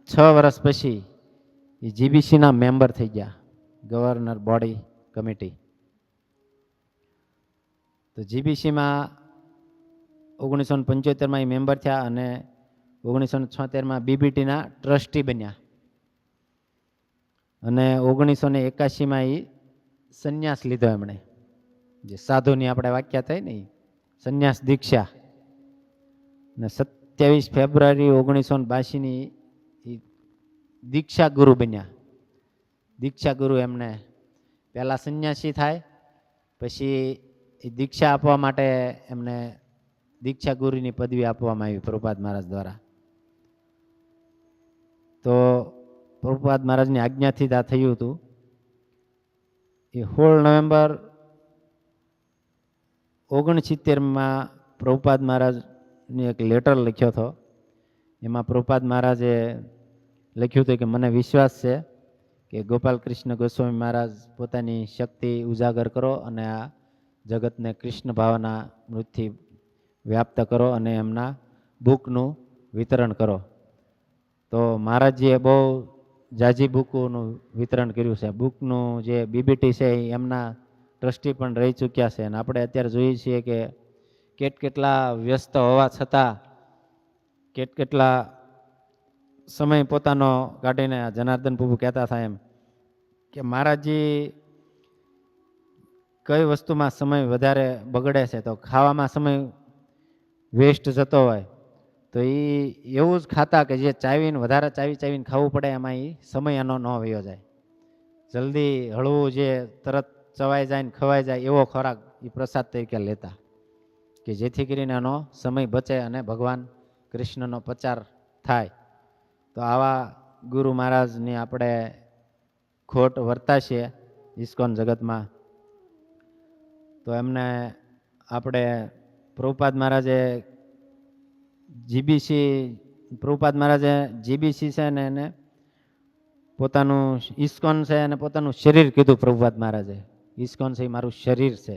Speaker 1: 6 વર્ષ પછી એ જીબીસીના મેમ્બર થઈ ગયા, ગવર્નર બોડી કમિટી. તો જીબીસીમાં 1975માં એ મેમ્બર થયા અને 1976માં બીબીટીના ટ્રસ્ટી બન્યા. અને 1981માં એ સંન્યાસ લીધો એમણે, જે સાધુની આપણે વાક્યા થઈ ને, સંન્યાસ દીક્ષા. અને 27 ફેબ્રુઆરી 1982ની દીક્ષા ગુરુ બન્યા. દીક્ષા ગુરુ એમને પહેલા સંન્યાસી થાય, પછી એ દીક્ષા આપવા માટે એમને દીક્ષા ગુરુની પદવી આપવામાં આવી પ્રભુપાદ મહારાજ દ્વારા. તો પ્રભુપાદ મહારાજની આજ્ઞાથી જ આ થયું હતું. એ 16 નવેમ્બર 1969માં પ્રભુપાદ મહારાજને એક લેટર લખ્યો હતો. એમાં પ્રભુપાદ મહારાજે લખ્યું હતું કે મને વિશ્વાસ છે કે ગોપાલ કૃષ્ણ ગોસ્વામી મહારાજ પોતાની શક્તિ ઉજાગર કરો અને આ જગતને કૃષ્ણ ભાવના મૃતથી વ્યાપ્ત કરો અને એમના બુકનું વિતરણ કરો. તો મહારાજજીએ બહુ જાજી બુકોનું વિતરણ કર્યું છે. બુકનું જે બીબીટી છે એમના ટ્રસ્ટી પણ રહી ચૂક્યા છે. અને આપણે અત્યારે જોઈએ છીએ કે કેટલા વ્યસ્ત હોવા છતાં કેટલા સમય પોતાનો કાઢીને, જનાર્દન પ્રભુ કહેતા હતા એમ કે મહારાજજી કઈ વસ્તુમાં સમય વધારે બગડે છે, તો ખાવામાં સમય વેસ્ટ જતો હોય તો એ એવું જ ખાતા કે જે ચાવીને વધારે ચાવીને ખાવું પડે, એમાં એ સમય એનો ન વયો જાય. જલ્દી હળવું જે તરત ચવાઈ જાય ને ખવાઈ જાય એવો ખોરાક એ પ્રસાદ તરીકે લેતા, કે જેથી કરીને એનો સમય બચે અને ભગવાન કૃષ્ણનો પ્રચાર થાય. તો આવા ગુરુ મહારાજની આપણે ખોટ વર્તાશીએ ઇસ્કોન જગતમાં. તો એમને આપણે પ્રભુપાદ મહારાજે પ્રભુપાદ મહારાજે જીબીસી છે ને એને પોતાનું ઇસ્કોન છે અને પોતાનું શરીર કીધું. પ્રભુપાદ મહારાજે ઇસ્કોન છે એ મારું શરીર છે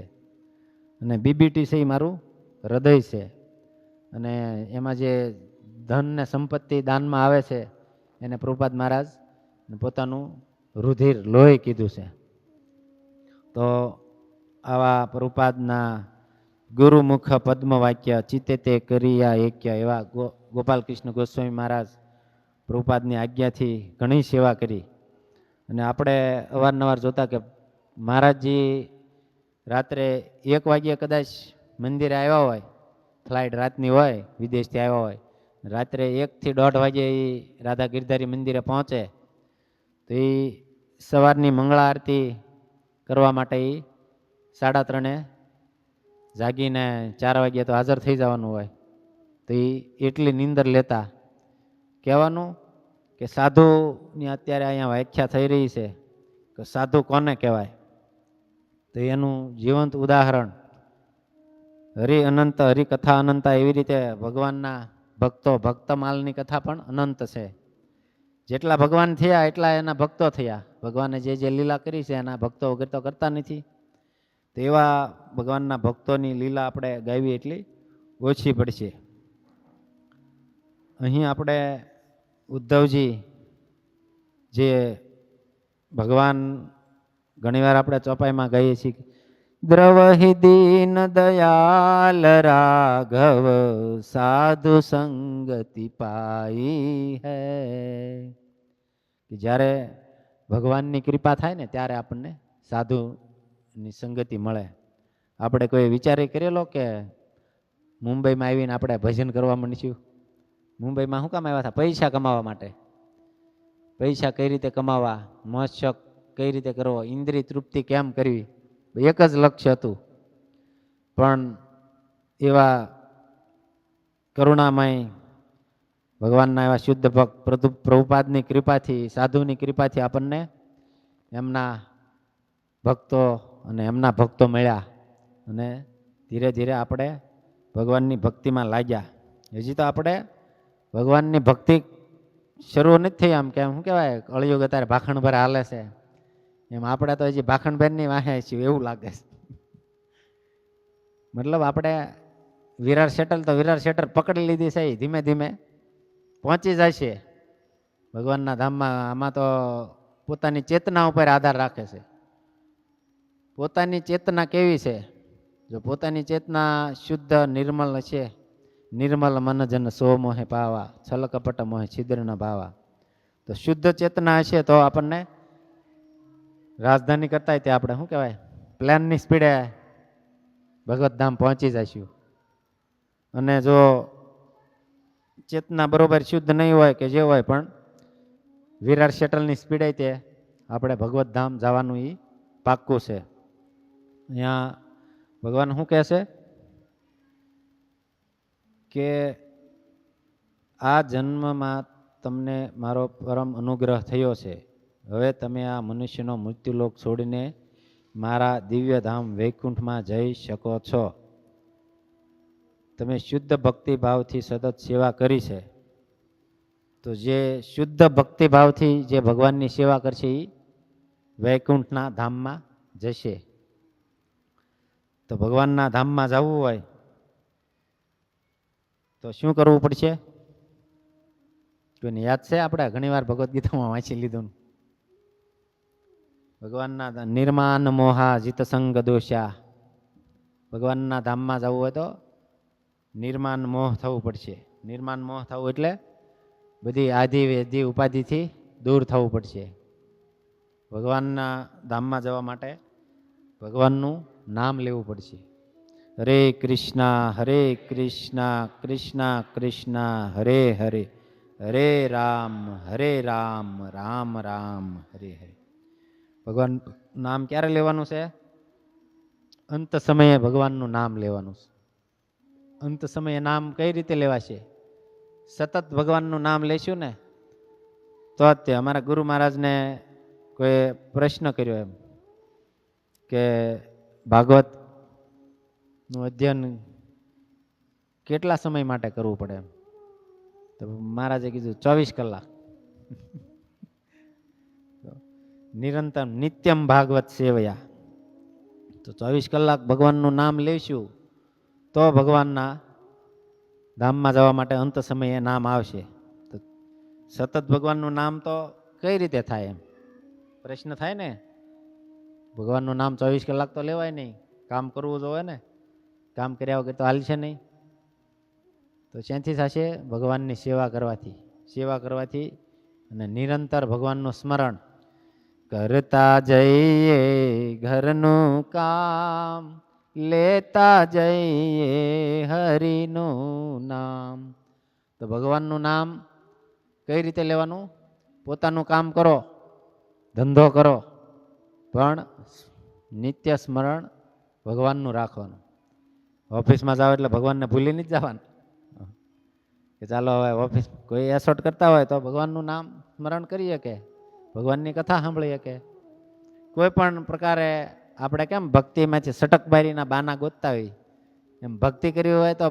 Speaker 1: અને બીબીટી છે એ મારું હૃદય છે, અને એમાં જે ધન ને સંપત્તિ દાનમાં આવે છે એને પ્રભુપાદ મહારાજ પોતાનું રુધિર લોહી કીધું છે. તો આવા પ્રભુપાદના ગુરુમુખ પદ્મ વાક્ય ચિત્તે તે કરિયા એક્ય એવા ગોપાલ કૃષ્ણ ગોસ્વામી મહારાજ પ્રભુપાદની આજ્ઞાથી ઘણી સેવા કરી. અને આપણે અવારનવાર જોતા કે મહારાજજી રાત્રે 1 વાગ્યે કદાચ મંદિરે આવ્યા હોય, ફ્લાઇટ રાતની હોય, વિદેશથી આવ્યા હોય, રાત્રે 1 થી 1:30 વાગે એ રાધા ગિરધારી મંદિરે પહોંચે, તો એ સવારની મંગળા આરતી કરવા માટે એ 3:30 જાગીને 4 વાગ્યે તો હાજર થઈ જવાનું હોય. તો એ એટલી નીંદર લેતા. કહેવાનું કે સાધુની અત્યારે અહીંયા વ્યાખ્યા થઈ રહી છે કે સાધુ કોને કહેવાય, તો એનું જીવંત ઉદાહરણ હરિ અનંત, હરિકથા અનંતા. એવી રીતે ભગવાનના ભક્તો, ભક્તમાલની કથા પણ અનંત છે. જેટલા ભગવાન થયા એટલા એના ભક્તો થયા. ભગવાને જે લીલા કરી છે એના ભક્તો વગર તો કરતા નથી. તો એવા ભગવાનના ભક્તોની લીલા આપણે ગાવી એટલી ઓછી પડશે. અહીં આપણે ઉદ્ધવજી જે ભગવાન ઘણીવાર આપણે ચોપાઈમાં ગાઈએ છીએ, દ્રવહિ દીન દયાલ રાઘવ સાધુ સંગતિ પાઈ હૈ. કે જ્યારે ભગવાનની કૃપા થાય ને ત્યારે આપણને સાધુની સંગતિ મળે. આપણે કોઈ વિચારે કરેલો કે મુંબઈમાં આવીને આપણે ભજન કરવા માંડીશું? મુંબઈમાં શું કામ આવ્યા હતા? પૈસા કમાવા માટે. પૈસા કઈ રીતે કમાવા, મોજ શોખ કઈ રીતે કરવો, ઇન્દ્રિય તૃપ્તિ કેમ કરવી, એક જ લક્ષ્ય હતું. પણ એવા કરુણામય ભગવાનના એવા શુદ્ધ ભક્ત પ્રભુપાદની કૃપાથી, સાધુની કૃપાથી આપણને એમના ભક્તો અને એમના ભક્તો મળ્યા અને ધીરે ધીરે આપણે ભગવાનની ભક્તિમાં લાગ્યા. હજી તો આપણે ભગવાનની ભક્તિ શરૂ નથી થઈ. આમ કે શું કહેવાય, કળિયુગ અત્યારે ભાખણભર હાલે છે એમ આપણે તો હજી ભાખણભરની વાહે છીએ એવું લાગે છે. મતલબ આપણે વિરાર શેટર પકડી લીધી છે, ધીમે ધીમે પહોંચી જાય છે ભગવાનના ધામમાં. આમાં તો પોતાની ચેતના ઉપર આધાર રાખે છે. પોતાની ચેતના કેવી છે? જો પોતાની ચેતના શુદ્ધ નિર્મલ છે, નિર્મલ મન જન સો મોહે પાવા, છલ કપટ મોહે છિદ્ર ન ભાવા. તો શુદ્ધ ચેતના હશે તો આપણને રાજધાની કરતા તે આપણે શું કહેવાય, પ્લેનની સ્પીડે ભગવત ધામ પહોંચી જઈશું. અને જો ચેતના બરોબર શુદ્ધ નહીં હોય કે જે હોય, પણ વિરાર શટલની સ્પીડે તે આપણે ભગવત ધામ જવાનું એ પાક્કું છે. અહીંયા ભગવાન શું કહે છે કે આ જન્મમાં તમને મારો પરમ અનુગ્રહ થયો છે. હવે તમે આ મનુષ્યનો મૃત્યુલોક છોડીને મારા દિવ્ય ધામ વૈકુંઠમાં જઈ શકો છો. તમે શુદ્ધ ભક્તિભાવથી સતત સેવા કરી છે, તો જે શુદ્ધ ભક્તિભાવથી જે ભગવાનની સેવા કરશે એ વૈકુંઠના ધામમાં જશે. તો ભગવાનના ધામમાં જવું હોય તો શું કરવું પડશે? કોઈને યાદ છે? આપણે ઘણીવાર ભગવદ્ ગીતામાં વાંચી લીધું. ભગવાનના નિર્માન મોહા જીત સંગ દોષા. ભગવાનના ધામમાં જવું હોય તો નિર્માન મોહ થવું પડશે. નિર્માન મોહ થવું એટલે બધી આધિ વેધી ઉપાધિથી દૂર થવું પડશે. ભગવાનના ધામમાં જવા માટે ભગવાનનું નામ લેવું પડશે. હરે કૃષ્ણ કૃષ્ણ કૃષ્ણ હરે હરે, હરે રામ રામ રામ હરે હરે. ભગવાન નામ ક્યારે લેવાનું છે? અંત સમયે ભગવાનનું નામ લેવાનું છે. અંત સમયે નામ કઈ રીતે લેવાશે? સતત ભગવાનનું નામ લેશું ને તો જ તે. અમારા ગુરુ મહારાજને કોઈ પ્રશ્ન કર્યો એમ કે ભાગવતનું અધ્યયન કેટલા સમય માટે કરવું પડે એમ? તો મહારાજે કીધું 24 કલાક. નિરંતર નિત્યમ ભાગવત સેવયા. તો 24 કલાક ભગવાનનું નામ લેશું તો ભગવાનના ધામમાં જવા માટે અંત સમયે નામ આવશે. તો સતત ભગવાનનું નામ તો કઈ રીતે થાય એમ પ્રશ્ન થાય ને. ભગવાનનું નામ 24 કલાક તો લેવાય નહીં. કામ કરવું જોઈએ ને. કામ કર્યા વગર તો હાલશે નહીં. તો ક્યાંથી થશે? ભગવાનની સેવા કરવાથી. સેવા કરવાથી અને નિરંતર ભગવાનનું સ્મરણ કરતા જઈએ ઘરનું કામ, લેતા જઈએ હરિનું નામ. તો ભગવાનનું નામ કઈ રીતે લેવાનું? પોતાનું કામ કરો, ધંધો કરો, પણ નિત્ય સ્મરણ ભગવાનનું રાખવાનું. ઓફિસમાં જાઓ એટલે ભગવાનને ભૂલી નથી જવાનું કે ચાલો હવે ઓફિસ કોઈ એસોટ કરતા હોય તો ભગવાનનું નામ સ્મરણ કરીએ કે ભગવાનની કથા સાંભળીએ કે કોઈ પણ પ્રકારે આપણે કેમ ભક્તિમાંથી સટકબારીના બાના ગોતતા હોય એમ ભક્તિ કરવી હોય તો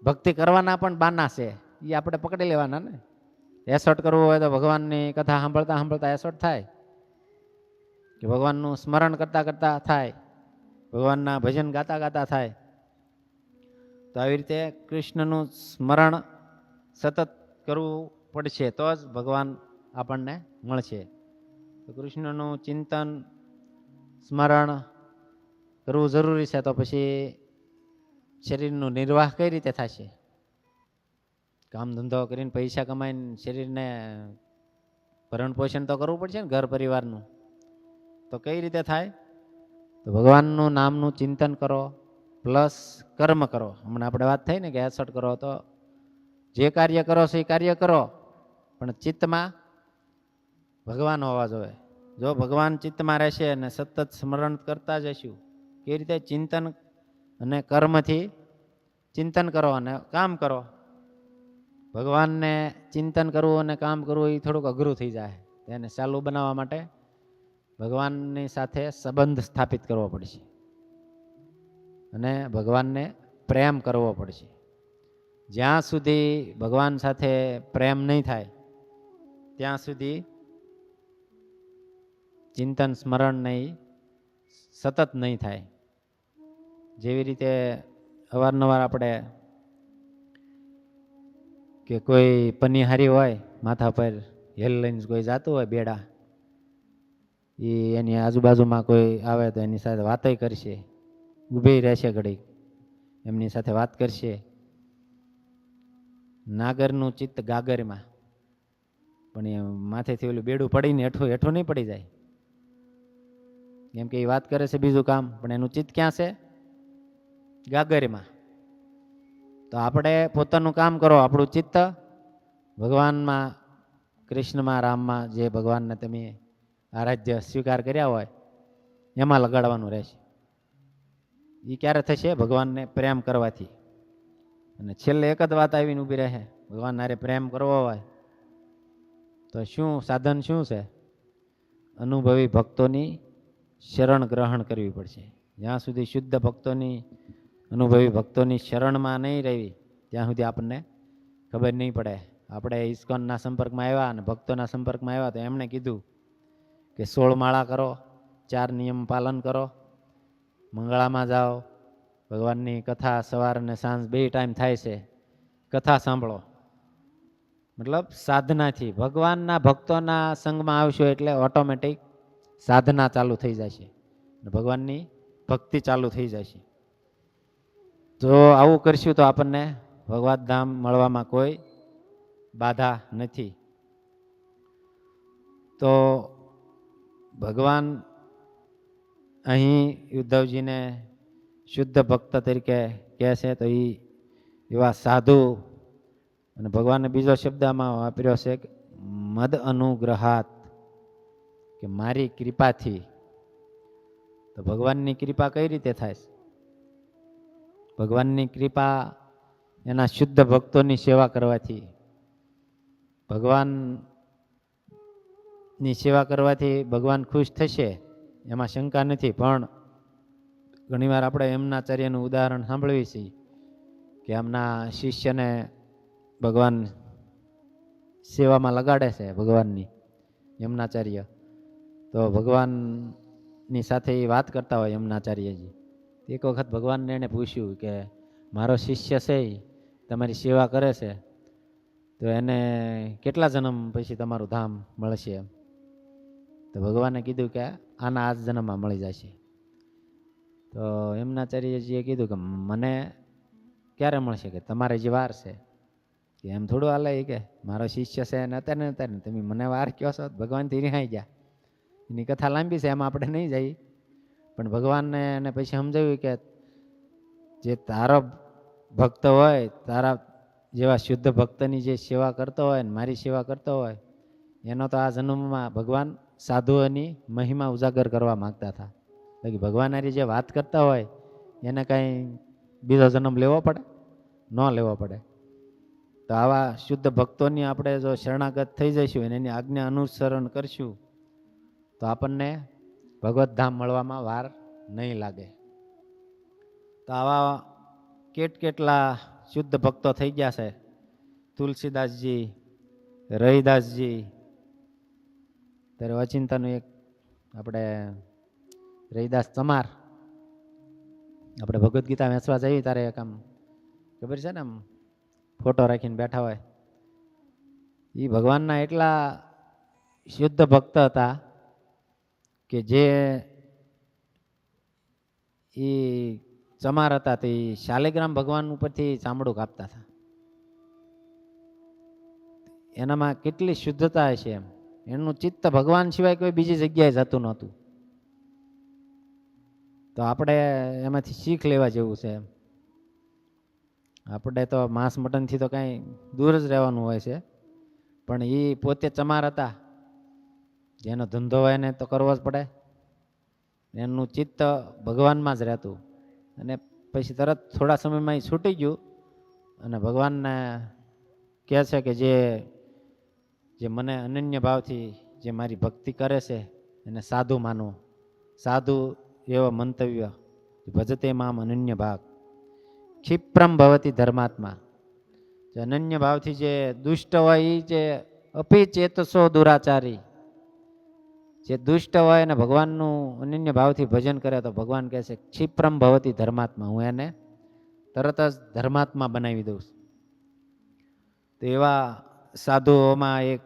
Speaker 1: ભક્તિ કરવાના પણ બાના છે એ આપણે પકડી લેવાના ને. એસોટ કરવું હોય તો ભગવાનની કથા સાંભળતા સાંભળતા એસોટ થાય કે ભગવાનનું સ્મરણ કરતા કરતા થાય, ભગવાનના ભજન ગાતા ગાતા થાય. તો આવી રીતે કૃષ્ણનું સ્મરણ સતત કરવું પડશે તો જ ભગવાન આપણને મળશે. તો કૃષ્ણનું ચિંતન સ્મરણ કરવું જરૂરી છે. તો પછી શરીરનું નિર્વાહ કઈ રીતે થશે? કામ ધંધો કરીને પૈસા કમાઈને શરીરને ભરણ પોષણ તો કરવું પડશે ને, ઘર પરિવારનું. તો કઈ રીતે થાય? તો ભગવાનનું નામનું ચિંતન કરો પ્લસ કર્મ કરો. હમણાં આપણે વાત થઈ ને કે એસટ કરો. તો જે કાર્ય કરો છો એ કાર્ય કરો પણ ચિત્તમાં ભગવાન હોવા જોઈએ. જો ભગવાન ચિત્તમાં રહેશે અને સતત સ્મરણ કરતા જશું, કેવી રીતે? ચિંતન અને કર્મથી ચિંતન કરો અને કામ કરો. ભગવાનને ચિંતન કરવું અને કામ કરવું એ થોડુંક અઘરું થઈ જાય. એને ચાલુ બનાવવા માટે ભગવાનની સાથે સંબંધ સ્થાપિત કરવો પડશે અને ભગવાનને પ્રેમ કરવો પડશે. જ્યાં સુધી ભગવાન સાથે પ્રેમ નહીં થાય ત્યાં સુધી ચિંતન સ્મરણ નહીં સતત નહીં થાય. જેવી રીતે અવારનવાર આપણે કે કોઈ પનિહારી હોય માથા પર હેલ લઈને કોઈ જતું હોય બેડા, એ એની આજુબાજુમાં કોઈ આવે તો એની સાથે વાતય કરશે, ઊભી રહેશે ઘડીક, એમની સાથે વાત કરશે. નાગરનું ચિત્ત ગાગરમાં, પણ એ માથેથી ઓલું બેડું પડીને હેઠું હેઠું નહીં પડી જાય. એમ કે એ વાત કરે છે બીજું કામ, પણ એનું ચિત્ત ક્યાં છે? ગાગરમાં. તો આપણે પોતાનું કામ કરો, આપણું ચિત્ત ભગવાનમાં, કૃષ્ણમાં, રામમાં, જે ભગવાનને તમે આરાધ્ય સ્વીકાર કર્યા હોય એમાં લગાડવાનું રહેશે. એ ક્યારે થશે? ભગવાનને પ્રેમ કરવાથી. અને છેલ્લે એક જ વાત આવીને ઊભી રહે, ભગવાન હારે પ્રેમ કરવો હોય તો શું સાધન શું છે? અનુભવી ભક્તોની શરણ ગ્રહણ કરવી પડશે. જ્યાં સુધી શુદ્ધ ભક્તોની, અનુભવી ભક્તોની શરણમાં નહીં રહેવી ત્યાં સુધી આપણને ખબર નહીં પડે. આપણે ઇસ્કોનના સંપર્કમાં આવ્યા અને ભક્તોના સંપર્કમાં આવ્યા તો એમણે કીધું કે 16 માળા કરો, 4 નિયમ પાલન કરો, મંગળામાં જાઓ, ભગવાનની કથા સવાર અને સાંજ 2 ટાઈમ થાય છે, કથા સાંભળો. મતલબ સાધનાથી ભગવાનના ભક્તોના સંગમાં આવશો એટલે ઓટોમેટિક સાધના ચાલુ થઈ જશે, ભગવાનની ભક્તિ ચાલુ થઈ જશે. તો આવું કરશું તો આપણને ભગવત ધામ મળવામાં કોઈ બાધા નથી. તો ભગવાન અહીં ઉદ્ધવજીને શુદ્ધ ભક્ત તરીકે કહે છે. તો એવા સાધુ, અને ભગવાનને બીજો શબ્દ આમાં વાપર્યો છે મદ અનુગ્રહાત. કે મારી કૃપાથી. તો ભગવાનની કૃપા કઈ રીતે થાય? ભગવાનની કૃપા એના શુદ્ધ ભક્તોની સેવા કરવાથી. ભગવાનની સેવા કરવાથી ભગવાન ખુશ થશે, એમાં શંકા નથી. પણ ઘણીવાર આપણે યમનાચાર્યનું ઉદાહરણ સાંભળીએ છીએ કે એમના શિષ્યને ભગવાન સેવામાં લગાડે છે, ભગવાનની યમનાચાર્ય. તો ભગવાનની સાથે એ વાત કરતા હોય યમનાચાર્યજી. એક વખત ભગવાનને એને પૂછ્યું કે મારો શિષ્ય છે એ તમારી સેવા કરે છે, તો એને કેટલા જન્મ પછી તમારું ધામ મળશે એમ? તો ભગવાને કીધું કે આના આ જન્મમાં મળી જશે. તો યમનાચાર્યજીએ કીધું કે મને ક્યારે મળશે? કે તમારે જે વાર છે. કે એમ થોડું હાલે કે મારો શિષ્ય છે ને અત્યારે ને અત્યારે તમે મને વાર કહો છો? ભગવાનથી રિહાઈ ગયા. એની કથા લાંબી છે, એમાં આપણે નહીં જઈએ. પણ ભગવાનને એને પછી સમજાવ્યું કે જે તારો ભક્ત હોય, તારા જેવા શુદ્ધ ભક્તની જે સેવા કરતો હોય ને મારી સેવા કરતો હોય, એનો તો આ જન્મમાં ભગવાન સાધુઓની મહિમા ઉજાગર કરવા માગતા હતા. બાકી ભગવાન હારી જે વાત કરતા હોય એને કાંઈ બીજો જન્મ લેવો પડે? ન લેવો પડે. તો આવા શુદ્ધ ભક્તોની આપણે જો શરણાગત થઈ જઈશું અને એની આજ્ઞા અનુસરણ કરશું તો આપણને ભગવત ધામ મળવામાં વાર નહીં લાગે. તો આવા કેટલા શુદ્ધ ભક્તો થઈ ગયા છે. તુલસીદાસજી, રહીદાસજી. ત્યારે અચિંતાનું એક આપણે રહીદાસ ચમાર, આપણે ભગવદ્ ગીતા વેચવા જઈએ ત્યારે એક આમ ખબર છે ને, આમ ફોટો રાખીને બેઠા હોય. એ ભગવાનના એટલા શુદ્ધ ભક્ત હતા કે જે એ ચમાર હતા તે શાલિગ્રામ ભગવાન ઉપરથી ચામડું કાપતા હતા. એનામાં કેટલી શુદ્ધતા છે એમ. એનું ચિત્ત ભગવાન સિવાય કોઈ બીજી જગ્યાએ જતું નહોતું. તો આપણે એમાંથી શીખ લેવા જેવું છે. આપણે તો માંસ મટનથી તો કાંઈ દૂર જ રહેવાનું હોય છે. પણ એ પોતે ચમાર હતા, જેનો ધંધો હોય એને તો કરવો જ પડે. એનું ચિત્ત ભગવાનમાં જ રહેતું. અને પછી તરત થોડા સમયમાં એ છૂટી ગયું અને ભગવાનને કહે છે કે જે મને અનન્ય ભાવથી જે મારી ભક્તિ કરે છે એને સાધુ માનવું. સાધુ એવો મંતવ્ય ભજતે મામ અનન્ય ભાગ ક્ષિપ્રમ ભવતી ધર્માત્મા. જે અનન્ય ભાવથી જે દુષ્ટ હોય એ જે અપી ચેતસો દુરાચારી, જે દુષ્ટ હોય અને ભગવાનનું અનન્ય ભાવથી ભજન કરે તો ભગવાન કહે છે ક્ષિપ્રમ ભવતી ધર્માત્મા, હું એને તરત જ ધર્માત્મા બનાવી દઉં. તો એવા સાધુઓમાં એક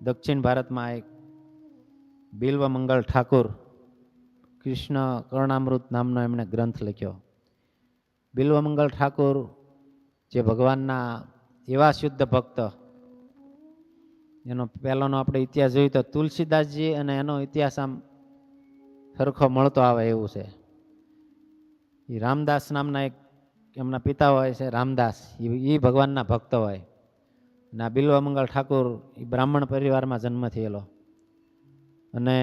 Speaker 1: દક્ષિણ ભારતમાં એક બિલ્વમંગલ ઠાકુર, કૃષ્ણ કર્ણામૃત નામનો એમણે ગ્રંથ લખ્યો. બિલ્વમંગલ ઠાકુર જે ભગવાનના એવા શુદ્ધ ભક્ત, એનો પહેલાનો આપણે ઇતિહાસ જોઈએ તો તુલસીદાસજી અને એનો ઇતિહાસ આમ સરખો મળતો આવે એવું છે. એ રામદાસ નામના એક એમના પિતા હોય છે, રામદાસ, એ ભગવાનના ભક્ત હોય. અને આ બિલ્વમંગલ ઠાકુર એ બ્રાહ્મણ પરિવારમાં જન્મ થયેલો. અને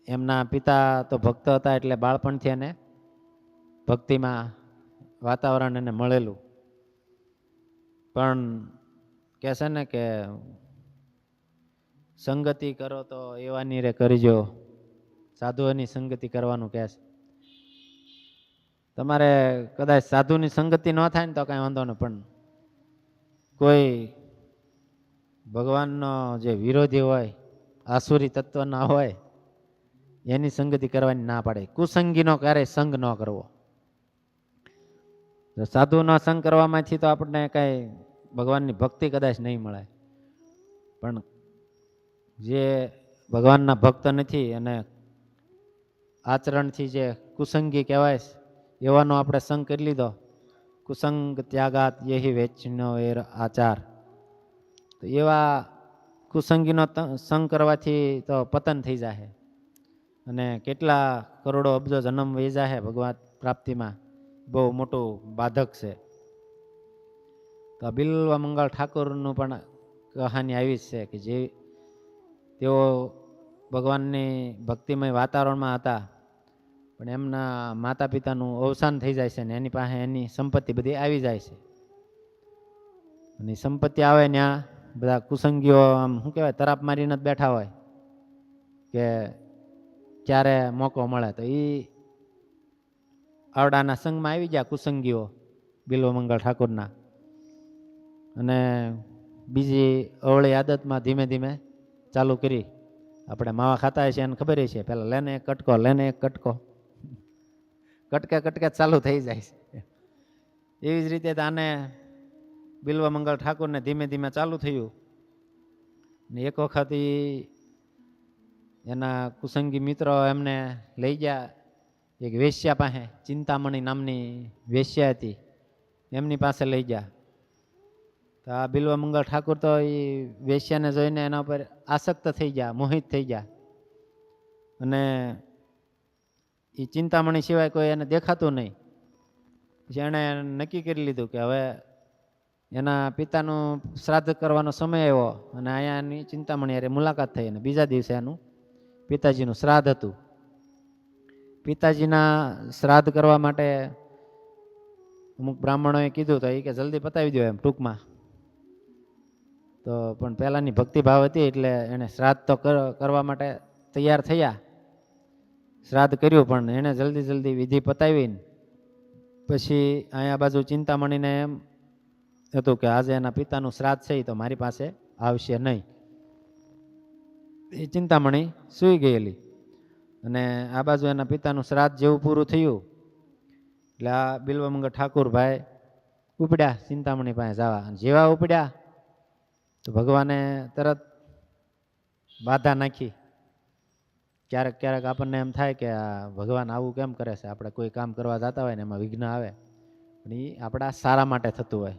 Speaker 1: એમના પિતા તો ભક્ત હતા એટલે બાળપણથી એને ભક્તિમાં વાતાવરણ એને મળેલું. પણ કહે છે ને કે સંગતિ કરો તો એવાની રે કરજો, સાધુઓની સંગતિ કરવાનું કહે છે. તમારે કદાચ સાધુની સંગતિ ન થાય ને તો કાંઈ વાંધો નહીં, પણ કોઈ ભગવાનનો જે વિરોધી હોય, આસુરી તત્વના હોય, એની સંગતિ કરવાની ના પાડે. કુસંગીનો ક્યારેય સંગ ન કરવો. સાધુનો સંગ કરવામાંથી તો આપણને કાંઈ ભગવાનની ભક્તિ કદાચ નહીં મળે. પણ જે ભગવાનના ભક્ત નથી અને આચરણથી જે કુસંગી કહેવાય એવાનો આપણે સંગ કરી લીધો, કુસંગ ત્યાગાત યહી વેચનો એર આચાર. તો એવા કુસંગીનો સંગ કરવાથી તો પતન થઈ જાય અને કેટલા કરોડો અબજો જન્મ વહી જાય ભગવાન પ્રાપ્તિમાં. બહુ મોટું બાધક છે. તો બિલ્વમંગલ ઠાકુરનું પણ કહાની આવી છે કે જે તેઓ ભગવાનની ભક્તિમય વાતાવરણમાં હતા, પણ એમના માતા પિતાનું અવસાન થઈ જાય છે ને એની પાસે એની સંપત્તિ બધી આવી જાય છે. અને સંપત્તિ આવે ત્યાં બધા કુસંગીઓ આમ શું કહેવાય તરાપ મારીને જ બેઠા હોય કે ક્યારે મોકો મળે. તો એ આવડાના સંઘમાં આવી ગયા કુસંગીઓ બિલ્વમંગળ ઠાકોરના, અને બીજી અવળી આદતમાં ધીમે ધીમે ચાલુ કરી. આપણે માવા ખાતા હશે એને ખબર છે, પેલા લેને એક કટકો, લેને એક કટકો, કટકે કટકે ચાલુ થઈ જાય છે. એવી જ રીતે આને બિલ્વમંગળ ઠાકોરને ધીમે ધીમે ચાલુ થયું. ને એક વખત એના કુસંગી મિત્રો એમને લઈ ગયા એક વેશ્યા પાસે, ચિંતામણી નામની વેશ્યા હતી, એમની પાસે લઈ ગયા. તો આ બિલ્વમંગળ ઠાકોર તો એ વેશ્યાને જોઈને એના ઉપર આસક્ત થઈ ગયા, મોહિત થઈ ગયા. અને એ ચિંતામણી સિવાય કોઈ એને દેખાતું નહીં. પછી એણે નક્કી કરી લીધું કે હવે એના પિતાનું શ્રાદ્ધ કરવાનો સમય આવ્યો, અને અહીંયા એની ચિંતામણી અરે મુલાકાત થઈ. અને બીજા દિવસે એનું પિતાજીનું શ્રાદ્ધ હતું. પિતાજીના શ્રાદ્ધ કરવા માટે અમુક બ્રાહ્મણોએ કીધું, તો એ કે જલ્દી પતાવી દો એમ ટૂંકમાં. તો પણ પહેલાંની ભક્તિભાવ હતી એટલે એણે શ્રાદ્ધ તો કરવા માટે તૈયાર થયા, શ્રાદ્ધ કર્યું, પણ એણે જલ્દી જલ્દી વિધિ પતાવીને પછી અહીંયા બાજુ ચિંતામણીને એમ હતું કે આજે એના પિતાનું શ્રાદ્ધ છે તો મારી પાસે આવશે નહીં. એ ચિંતામણી સૂઈ ગયેલી, અને આ બાજુ એના પિતાનું શ્રાદ્ધ જેવું પૂરું થયું એટલે આ બિલ્વમંગળ ઠાકોર ભાઈ ઉપડ્યા ચિંતામણી પાસે જવા. જેવા ઉપડ્યા તો ભગવાને તરત બાધા નાખી. ક્યારેક ક્યારેક આપણને એમ થાય કે આ ભગવાન આવું કેમ કરે છે, આપણે કોઈ કામ કરવા જતા હોય ને એમાં વિઘ્ન આવે, પણ એ આપણા સારા માટે થતું હોય.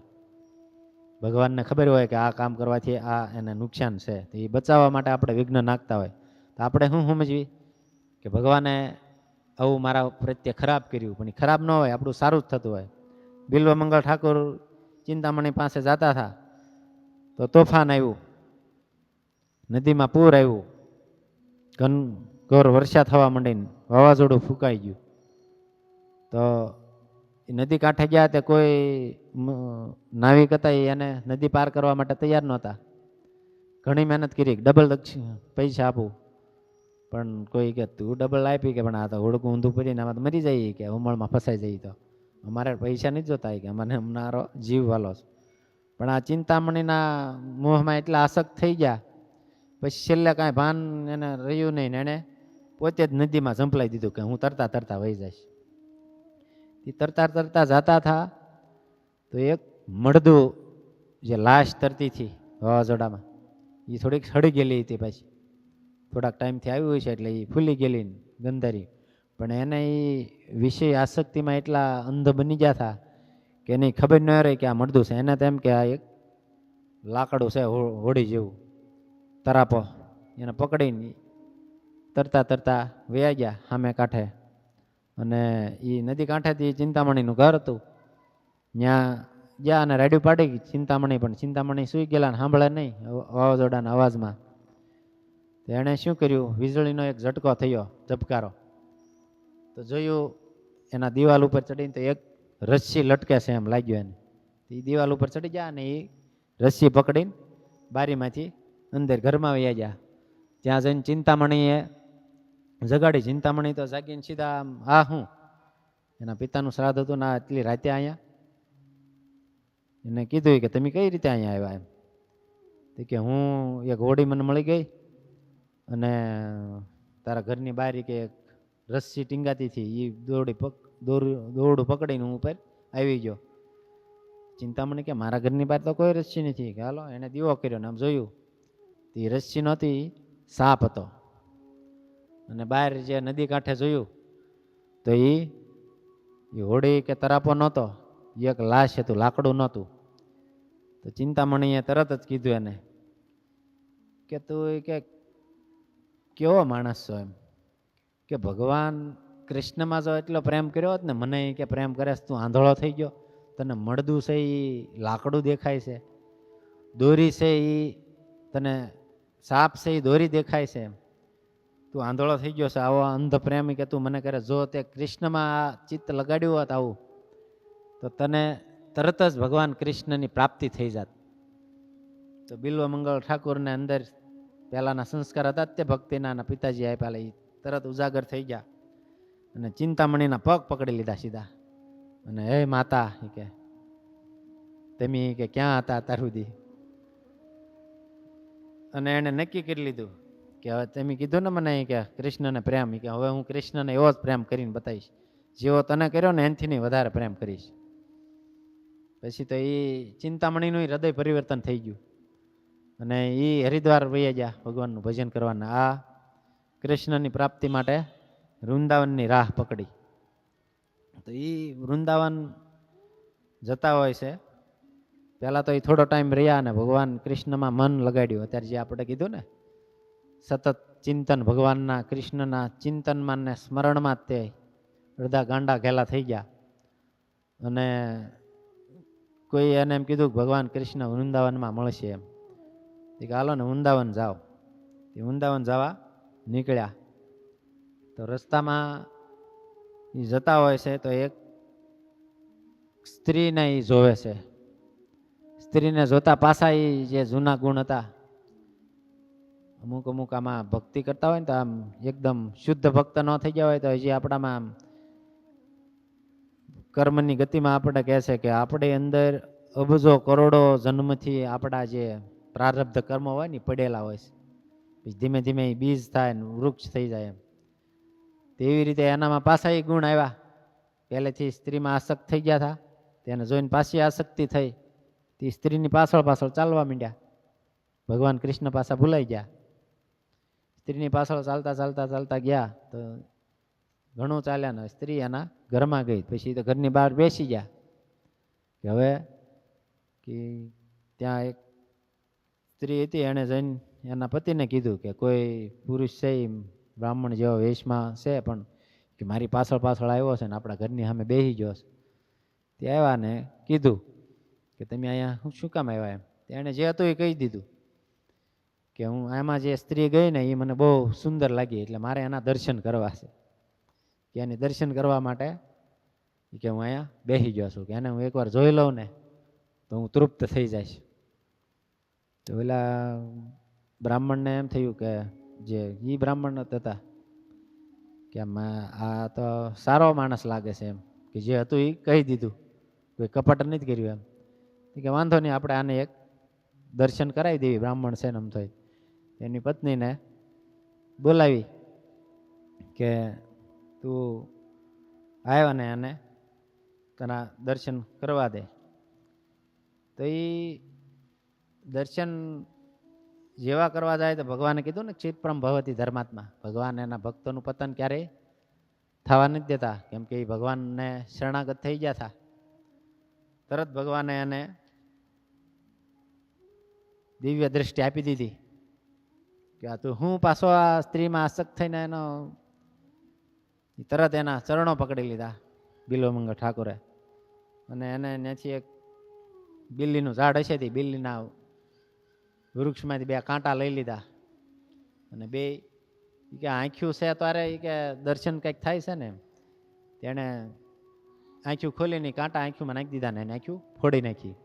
Speaker 1: ભગવાનને ખબર હોય કે આ કામ કરવાથી આ એને નુકસાન છે, તો એ બચાવવા માટે આપણે વિઘ્ન નાખતા હોય. તો આપણે શું સમજવી કે ભગવાને આવું મારા પ્રત્યે ખરાબ કર્યું, પણ એ ખરાબ ન હોય, આપણું સારું જ થતું હોય. બિલ્વમંગળ ઠાકોર ચિંતામણી પાસે જતા હતા તો તોફાન આવ્યું, નદીમાં પૂર આવ્યું, ઘોર વર્ષા થવા માંડીને વાવાઝોડું ફૂંકાઈ ગયું. તો નદી કાંઠે ગયા તે કોઈ નાવિક હતા, એને નદી પાર કરવા માટે તૈયાર નહોતા. ઘણી મહેનત કરી, ડબલ પૈસા આપું, પણ કોઈ કે તું ડબલ આપી કે પણ આ તો હોડકું ઊંધું પડીને આમાં તો મરી જઈએ, કે ઉમળમાં ફસાઈ જઈએ, તો અમારે પૈસા નહીં જોતા કે અમને અમારો જીવ વાલો છે. પણ આ ચિંતામણીના મોહમાં એટલા આસક્ત થઈ ગયા, પછી છેલ્લે કાંઈ ભાન એને રહ્યું નહીં ને એણે પોતે જ નદીમાં ઝંપલાઈ દીધું કે હું તરતા તરતા વહી જઈશ. એ તરતા તરતા જતા હતા તો એક મળદું જે લાશ તરતી હતી વાવાઝોડામાં, એ થોડીક સડી ગયેલી હતી. પછી થોડાક ટાઈમથી આવી હોય છે એટલે એ ફૂલી ગયેલી ગંધારી, પણ એને એ વિષય આસક્તિમાં એટલા અંધ બની ગયા હતા કે એની ખબર ન રહી કે આ મળદું છે. એને તેમ કે આ એક લાકડું છે હોડી જેવું, તરાપો, એને પકડીને તરતા તરતા વયા ગયા સામે કાંઠે. અને એ નદી કાંઠેથી ચિંતામણીનું ઘર હતું, ત્યાં ગયા અને રાડ્યું પાડી ચિંતામણી, પણ ચિંતામણી સૂઈ ગયેલા ને સાંભળે નહીં વાવાઝોડાના અવાજમાં. તો એણે શું કર્યું, વીજળીનો એક ઝટકો થયો, ઝબકારો, તો જોયું એના દિવાલ ઉપર ચડીને તો એક રસ્સી લટકે છે એમ લાગ્યું એને. એ દિવાલ ઉપર ચડી ગયા અને એ રસ્સી પકડીને બારીમાંથી અંદર ઘરમાં વયા ગયા. ત્યાં જઈને ચિંતામણીએ જગાડી. ચિંતામણી તો જાગીને સીધા આ હું એના પિતાનું શ્રાદ્ધ હતું ના એટલી રાતે અહીંયા. એને કીધું કે તમે કઈ રીતે અહીંયા આવ્યા એમ. તો કે હું એક હોડી મને મળી ગઈ અને તારા ઘરની બારી કે એક રસ્સી ટીંગાતી હતી, એ દોરડું પકડીને હું ઉપર આવી ગયો. ચિંતામણી કે મારા ઘરની બહાર તો કોઈ રસ્સી નથી. કે હાલો એને દીવો કર્યો ને આમ જોયું તો એ રસ્સી નહોતી, સાપ હતો. અને બહાર જે નદી કાંઠે જોયું તો એ હોડી કે તરાપો નહોતો, એક લાશ હતું, લાકડું નહોતું. તો ચિંતામણીએ તરત જ કીધું એને કે તું કે કેવો માણસ છો એમ, કે ભગવાન કૃષ્ણમાં જો એટલો પ્રેમ કર્યો હોત ને મને કે પ્રેમ કરે તું આંધળો થઈ ગયો. તને મળદું છે એ લાકડું દેખાય છે, દોરી છે એ તને સાપ છે એ દોરી દેખાય છે એમ. તું આંધળો થઈ ગયો છે, આવો અંધ પ્રેમ કે તું મને કરે, જો તે કૃષ્ણમાં આ ચિત્ત લગાડ્યું હોત આવું તો તને તરત જ ભગવાન કૃષ્ણની પ્રાપ્તિ થઈ જાત. તો બિલ્વ મંગળ ઠાકોરને અંદર પહેલાના સંસ્કાર હતા તે ભક્તિના પિતાજી આપ્યા, એ તરત ઉજાગર થઈ ગયા અને ચિંતામણીના પગ પકડી લીધા સીધા. અને હે માતા કે તમે કે ક્યાં હતા અત્યાર સુધી? અને એને નક્કી કરી લીધું કે હવે તમે કીધું ને મને કે કૃષ્ણને પ્રેમ, કે હવે હું કૃષ્ણને એવો જ પ્રેમ કરીને બતાવીશ, જેવો તને કર્યો ને એનાથી નહીં વધારે પ્રેમ કરીશ. પછી તો એ ચિંતામણીનું હૃદય પરિવર્તન થઈ ગયું અને એ હરિદ્વાર વહી ગયા ભગવાનનું ભજન કરવાના. આ કૃષ્ણની પ્રાપ્તિ માટે વૃંદાવનની રાહ પકડી. તો એ વૃંદાવન જતા હોય છે, પહેલા તો એ થોડો ટાઈમ રહ્યા અને ભગવાન કૃષ્ણમાં મન લગાડ્યું. અત્યારે જે આપણે કીધું ને સતત ચિંતન, ભગવાનના કૃષ્ણના ચિંતનમાં ને સ્મરણમાં જ તે અડધા ગાંડા ઘેલા થઈ ગયા. અને કોઈ એને એમ કીધું કે ભગવાન કૃષ્ણ વૃંદાવનમાં મળશે એમ, કે હાલો ને વૃંદાવન જાઓ. એ વૃંદાવન જવા નીકળ્યા. તો રસ્તામાં એ જતા હોય છે તો એક સ્ત્રીને એ જોવે છે. સ્ત્રીને જોતા પાછા એ જે જૂના ગુણ હતા, અમુક આમાં ભક્તિ કરતા હોય ને તો આમ એકદમ શુદ્ધ ભક્ત ન થઈ ગયા હોય તો હજી આપણામાં આમ કર્મની ગતિમાં આપણે કહે છે કે આપણી અંદર અબજો કરોડો જન્મથી આપણા જે પ્રારબ્ધ કર્મ હોય ને પડેલા હોય છે, પછી ધીમે ધીમે એ બીજ થાય ને વૃક્ષ થઈ જાય એમ. તેવી રીતે એનામાં પાછા એ ગુણ આવ્યા. પહેલેથી સ્ત્રીમાં આસક્ત થઈ ગયા હતા, તેને જોઈને પાછી આસક્તિ થઈ, તે સ્ત્રીની પાછળ ચાલવા માંડ્યા. ભગવાન કૃષ્ણ પાછા ભૂલાઈ ગયા. સ્ત્રીની પાછળ ચાલતા ગયા તો ઘણું ચાલ્યા ને સ્ત્રી એના ઘરમાં ગઈ. પછી તો ઘરની બહાર બેસી ગયા કે હવે કે ત્યાં એક સ્ત્રી હતી, એણે જઈને એના પતિને કીધું કે કોઈ પુરુષ છે બ્રાહ્મણ જેવો વેશમાં છે પણ કે મારી પાછળ આવ્યો છે ને આપણા ઘરની સામે બેસી ગયો છે. તે આવ્યા ને કીધું કે તમે અહીંયા શું કામ આવ્યા એમ. એણે જે હતું એ કહી દીધું કે હું આમાં જે સ્ત્રી ગઈ ને એ મને બહુ સુંદર લાગી, એટલે મારે એના દર્શન કરવા છે. કે એને દર્શન કરવા માટે કે હું અહીંયા બેસી ગયો છું, કે એને હું એકવાર જોઈ લઉં ને તો હું તૃપ્ત થઈ જઈશ. તો પેલા બ્રાહ્મણને એમ થયું કે જે એ બ્રાહ્મણ હતા કે આ તો સારો માણસ લાગે છે એમ, કે જે હતું એ કહી દીધું, કોઈ કપટ નથી કર્યું એમ. કે વાંધો નહીં, આપણે આને એક દર્શન કરાવી દેવી, બ્રાહ્મણ છે ને એમ થઈ. એની પત્નીને બોલાવી કે તું આવ્યો ને એને તને દર્શન કરવા દે. તો એ દર્શન જેવા કરવા જાય તો ભગવાને કીધું ને ક્ષિપ્રમ ભવતી ધર્માત્મા, ભગવાન એના ભક્તોનું પતન ક્યારેય થવા નથી દેતા, કેમ કે એ ભગવાનને શરણાગત થઈ ગયા હતા. તરત ભગવાને એને દિવ્ય દ્રષ્ટિ આપી દીધી કે આ તું હું પાછો આ સ્ત્રીમાં આસક્ત થઈને એનો તરત એના ચરણો પકડી લીધા બિલ્વમંગળ ઠાકોરે. અને એને ત્યાંથી એક બિલ્લીનું ઝાડ હશે તે બિલ્લીના વૃક્ષમાંથી 2 કાંટા લઈ લીધા અને 2 કે આંખ્યું છે તારે કે દર્શન કંઈક થાય છે ને, તેણે આંખ્યું ખોલીને કાંટા આંખ્યુંમાં નાખી દીધા ને એને આંખ્યું ફોડી નાખી.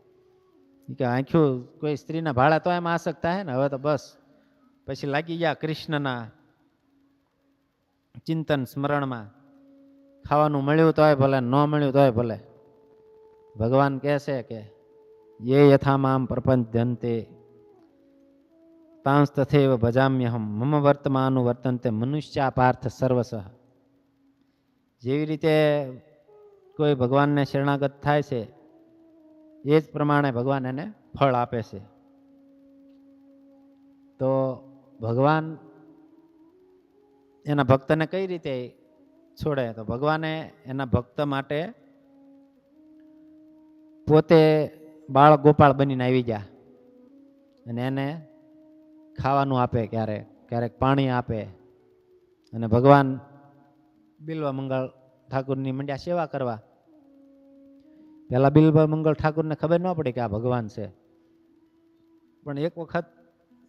Speaker 1: કે આંખ્યું કોઈ સ્ત્રીના ભાડા તો એમાં આસક્ત થાય ને, હવે તો બસ પછી લાગી ગયા કૃષ્ણના ચિંતન સ્મરણમાં. ખાવાનું મળ્યું તોય ભલે, ન મળ્યું તોય ભલે. ભગવાન કહે છે કે યે યથામામ પ્રપંચન્તે તાંસ તથૈવ ભજામ્યહમ મમ વર્તમાનું વર્તન્તે મનુષ્યા પાર્થ સર્વસઃ. જેવી રીતે કોઈ ભગવાનને શરણાગત થાય છે એ જ પ્રમાણે ભગવાન એને ફળ આપે છે. તો ભગવાન એના ભક્તને કઈ રીતે છોડે? તો ભગવાને એના ભક્ત માટે પોતે બાળ ગોપાળ બનીને આવી ગયા અને એને ખાવાનું આપે, ક્યારેક પાણી આપે. અને ભગવાન બિલ્વ મંગળ ઠાકુરની મંડ્યા સેવા કરવા. પેલા બિલ્વ મંગળ ઠાકુરને ખબર ન પડી કે આ ભગવાન છે, પણ એક વખત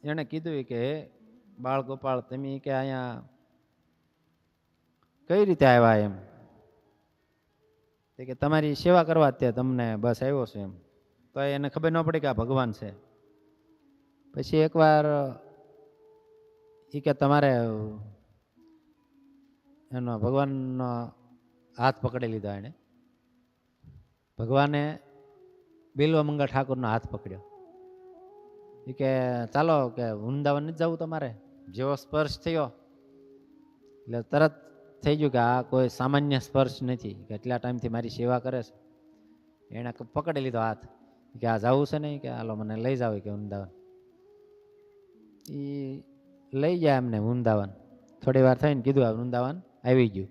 Speaker 1: એને કીધું કે હે બાળ ગોપાળ, તમે કે અહીંયા કઈ રીતે આવ્યા એમ? કે તમારી સેવા કરવા તે તમને બસ આવ્યો છે એમ. તો એને ખબર ન પડી કે આ ભગવાન છે. પછી એકવાર એ કે તમારે એનો ભગવાનનો હાથ પકડી લીધો એને. ભગવાને બિલ્વમંગળ ઠાકોરનો હાથ પકડ્યો. એ કે ચાલો કે વૃંદાવન નથી જવું તમારે? જેવો સ્પર્શ થયો એટલે તરત થઈ ગયું કે આ કોઈ સામાન્ય સ્પર્શ નથી, કે એટલા ટાઈમથી મારી સેવા કરે છે. એને પકડી લીધો હાથ કે આ જવું છે નહીં, કે હાલો મને લઈ જાવ કે વૃંદાવન. એ લઈ ગયા એમને વૃંદાવન. થોડી વાર થઈને કીધું આ વૃંદાવન આવી ગયું.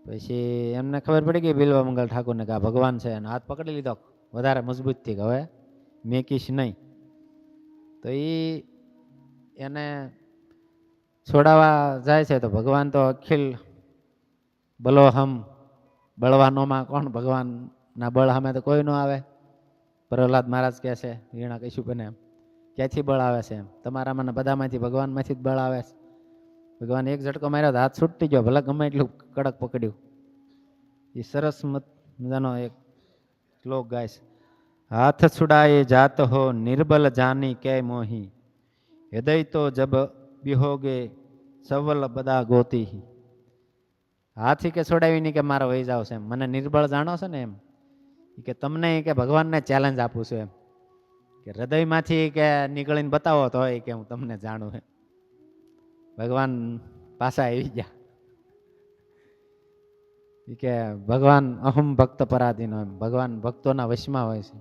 Speaker 1: પછી એમને ખબર પડી ગઈ બિલ્વમંગળ ઠાકોરને કે આ ભગવાન છે, અને હાથ પકડી લીધો વધારે મજબૂતથી, કે હવે મેકીશ નહીં. તો એને છોડાવવા જાય છે તો ભગવાન તો અખિલ બલોહમ, બળવાનોમાં કોણ ભગવાનના બળ સામે તો કોઈ ન આવે. પ્રહલાદ મહારાજ કહે છે વીણા કશ્યપને એમ, ક્યાંથી બળ આવે છે એમ? તમારામાં બધામાંથી ભગવાનમાંથી જ બળ આવે છે. ભગવાન એક ઝટકો માર્યો તો હાથ છૂટી ગયો, ભલે ગમે એટલું કડક પકડ્યું. એ સરસ મજાનો એક શ્લોક ગાય છે. હાથ છુડાએ જાત હો નિર્બલ જાની કે મોહી, હૃદય તો જબ બિહોગે સવલ બધા ગોતી. હાથી કે છોડાવીને કે મારો વહી જાવ છે એમ, મને નિર્બળ જાણો છે ને એમ. કે તમને કે ભગવાનને ચેલેન્જ આપું છું એમ, કે હૃદયમાંથી કે નીકળીને બતાવો તો હોય કે હું તમને જાણું એમ. ભગવાન પાછા આવી ગયા. કે ભગવાન અહમ ભક્ત પરાધીનો એમ, ભગવાન ભક્તોના વશમાં હોય છે.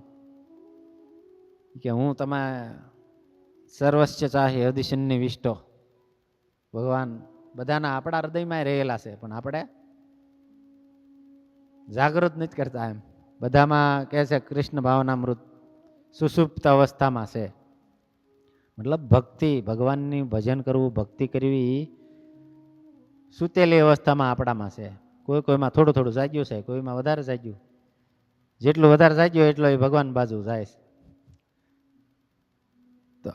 Speaker 1: કે હું તમે સર્વસ્ય ચાહી હૃદયની વિષ્ટો. ભગવાન બધાના આપણા હૃદયમાં રહેલા છે, પણ આપણે જાગૃત નથી કરતા એમ. બધામાં કહે છે કૃષ્ણ ભાવનામૃત સુષુપ્ત અવસ્થામાં છે. મતલબ ભક્તિ, ભગવાનની ભજન કરવું, ભક્તિ કરવી સુતેલી અવસ્થામાં આપણામાં છે. કોઈમાં થોડું થોડું જાગ્યું છે, કોઈમાં વધારે જાગ્યું. જેટલું વધારે જાગ્યું એટલો એ ભગવાન બાજુ જાય છે. તો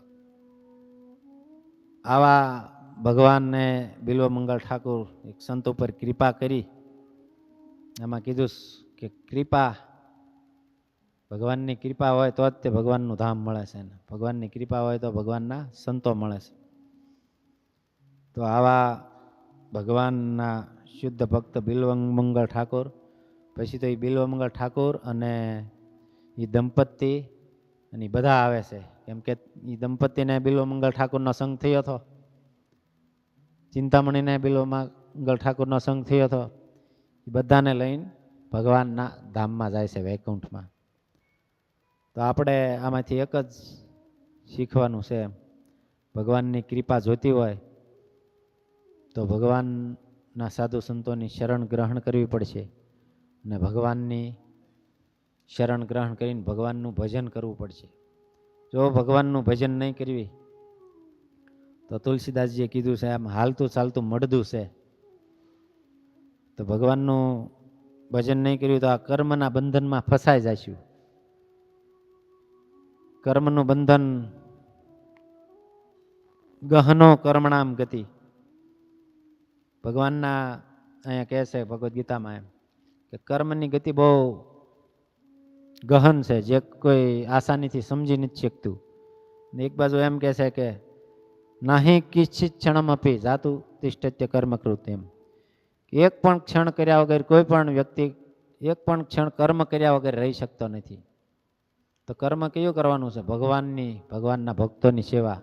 Speaker 1: આવા ભગવાનને બિલ્વમંગળ ઠાકોર એક સંત ઉપર કૃપા કરી. એમાં કીધું કે કૃપા, ભગવાનની કૃપા હોય તો જ તે ભગવાનનું ધામ મળે છે. ભગવાનની કૃપા હોય તો ભગવાનના સંતો મળે છે. તો આવા ભગવાનના શુદ્ધ ભક્ત બિલ્વમંગળ ઠાકોર, પછી તો એ બિલ્વમંગળ ઠાકોર અને એ દંપતી અને બધા આવે છે. કેમ કે એ દંપતીને બિલ્વમંગળ ઠાકોરનો સંગ થયો હતો, ચિંતામણીને બિલ્વમંગળ ઠાકોરનો સંગ થયો હતો. એ બધાને લઈને ભગવાનના ધામમાં જાય છે, વૈકુંઠમાં. તો આપણે આમાંથી એક જ શીખવાનું છે, ભગવાનની કૃપા જોતી હોય તો ભગવાનના સાધુ સંતોની શરણ ગ્રહણ કરવી પડશે, અને ભગવાનની શરણ ગ્રહણ કરીને ભગવાનનું ભજન કરવું પડશે. જો ભગવાનનું ભજન નહીં કરવી તો તુલસીદાસજીએ કીધું છે આમ હાલતું ચાલતું મળદું છે. તો ભગવાનનું ભજન નહીં કર્યું તો આ કર્મના બંધનમાં ફસાઈ જઈશું. કર્મનું બંધન ગહનો કર્મણામ ગતિ. ભગવાનના અહીંયા કહે છે ભગવદ્ ગીતામાં એમ, કે કર્મની ગતિ બહુ ગહન છે, જે કોઈ આસાનીથી સમજી નથી શકતું. એક બાજુ એમ કહે છે કે નાહી કિંચિત ક્ષણમ અપી જાતું તિષ્ઠત્ય કર્મકૃત. એમ એક પણ ક્ષણ કર્યા વગર કોઈ પણ વ્યક્તિ એક પણ ક્ષણ કર્મ કર્યા વગર રહી શકતો નથી. તો કર્મ કયું કરવાનું છે? ભગવાનની, ભગવાનના ભક્તોની સેવા.